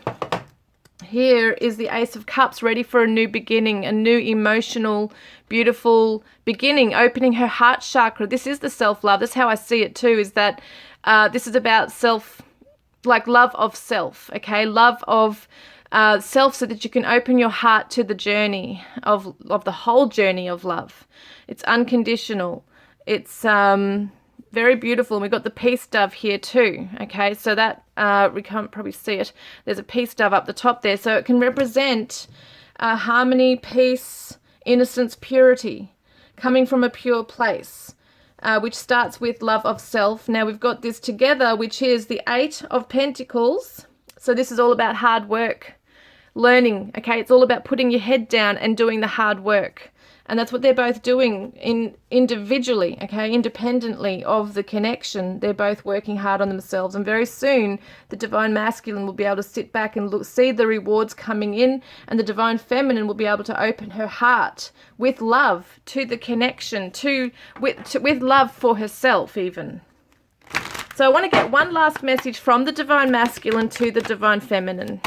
here is the Ace of Cups, ready for a new beginning, a new emotional, beautiful beginning, opening her heart chakra. This is the self-love. That's how I see it too, is that this is about self, like love of self, okay? Love of self, so that you can open your heart to the journey of the whole journey of love. It's unconditional. It's very beautiful. And we've got the peace dove here too, okay? So that, we can't probably see it. There's a peace dove up the top there. So it can represent harmony, peace, innocence, purity, coming from a pure place, which starts with love of self. Now we've got this together, which is the Eight of Pentacles. So this is all about hard work, learning, okay? It's all about putting your head down and doing the hard work. And that's what they're both doing individually, okay, independently of the connection. They're both working hard on themselves. And very soon, the Divine Masculine will be able to sit back and look, see the rewards coming in. And the Divine Feminine will be able to open her heart with love to the connection, with love for herself even. So I want to get one last message from the Divine Masculine to the Divine Feminine.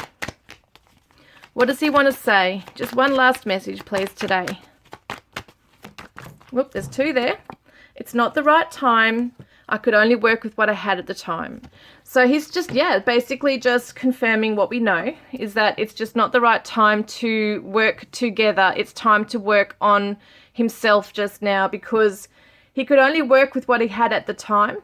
What does he want to say? Just one last message, please, today. Whoop, there's two there. It's not the right time. I could only work with what I had at the time. So he's just, basically just confirming what we know, is that it's just not the right time to work together. It's time to work on himself just now, because he could only work with what he had at the time.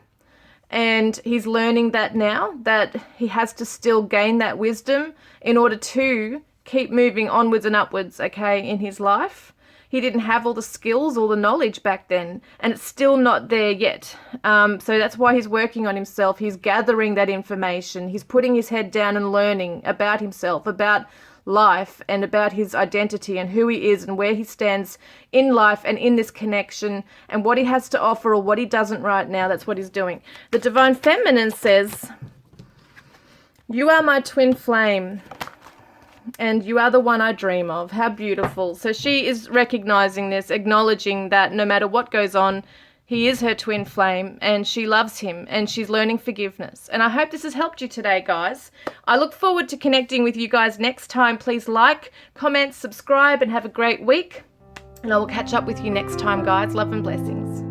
And he's learning that now, that he has to still gain that wisdom in order to keep moving onwards and upwards, okay, in his life. He didn't have all the skills, all the knowledge back then, and it's still not there yet. So that's why he's working on himself. He's gathering that information. He's putting his head down and learning about himself, about life, and about his identity and who he is and where he stands in life and in this connection and what he has to offer or what he doesn't right now. That's what he's doing. The Divine Feminine says, "You are my twin flame, and you are the one I dream of." How beautiful. So she is recognizing this, acknowledging that no matter what goes on, he is her twin flame and she loves him and she's learning forgiveness. And I hope this has helped you today, guys. I look forward to connecting with you guys next time. Please like, comment, subscribe, and have a great week. And I will catch up with you next time, guys. Love and blessings.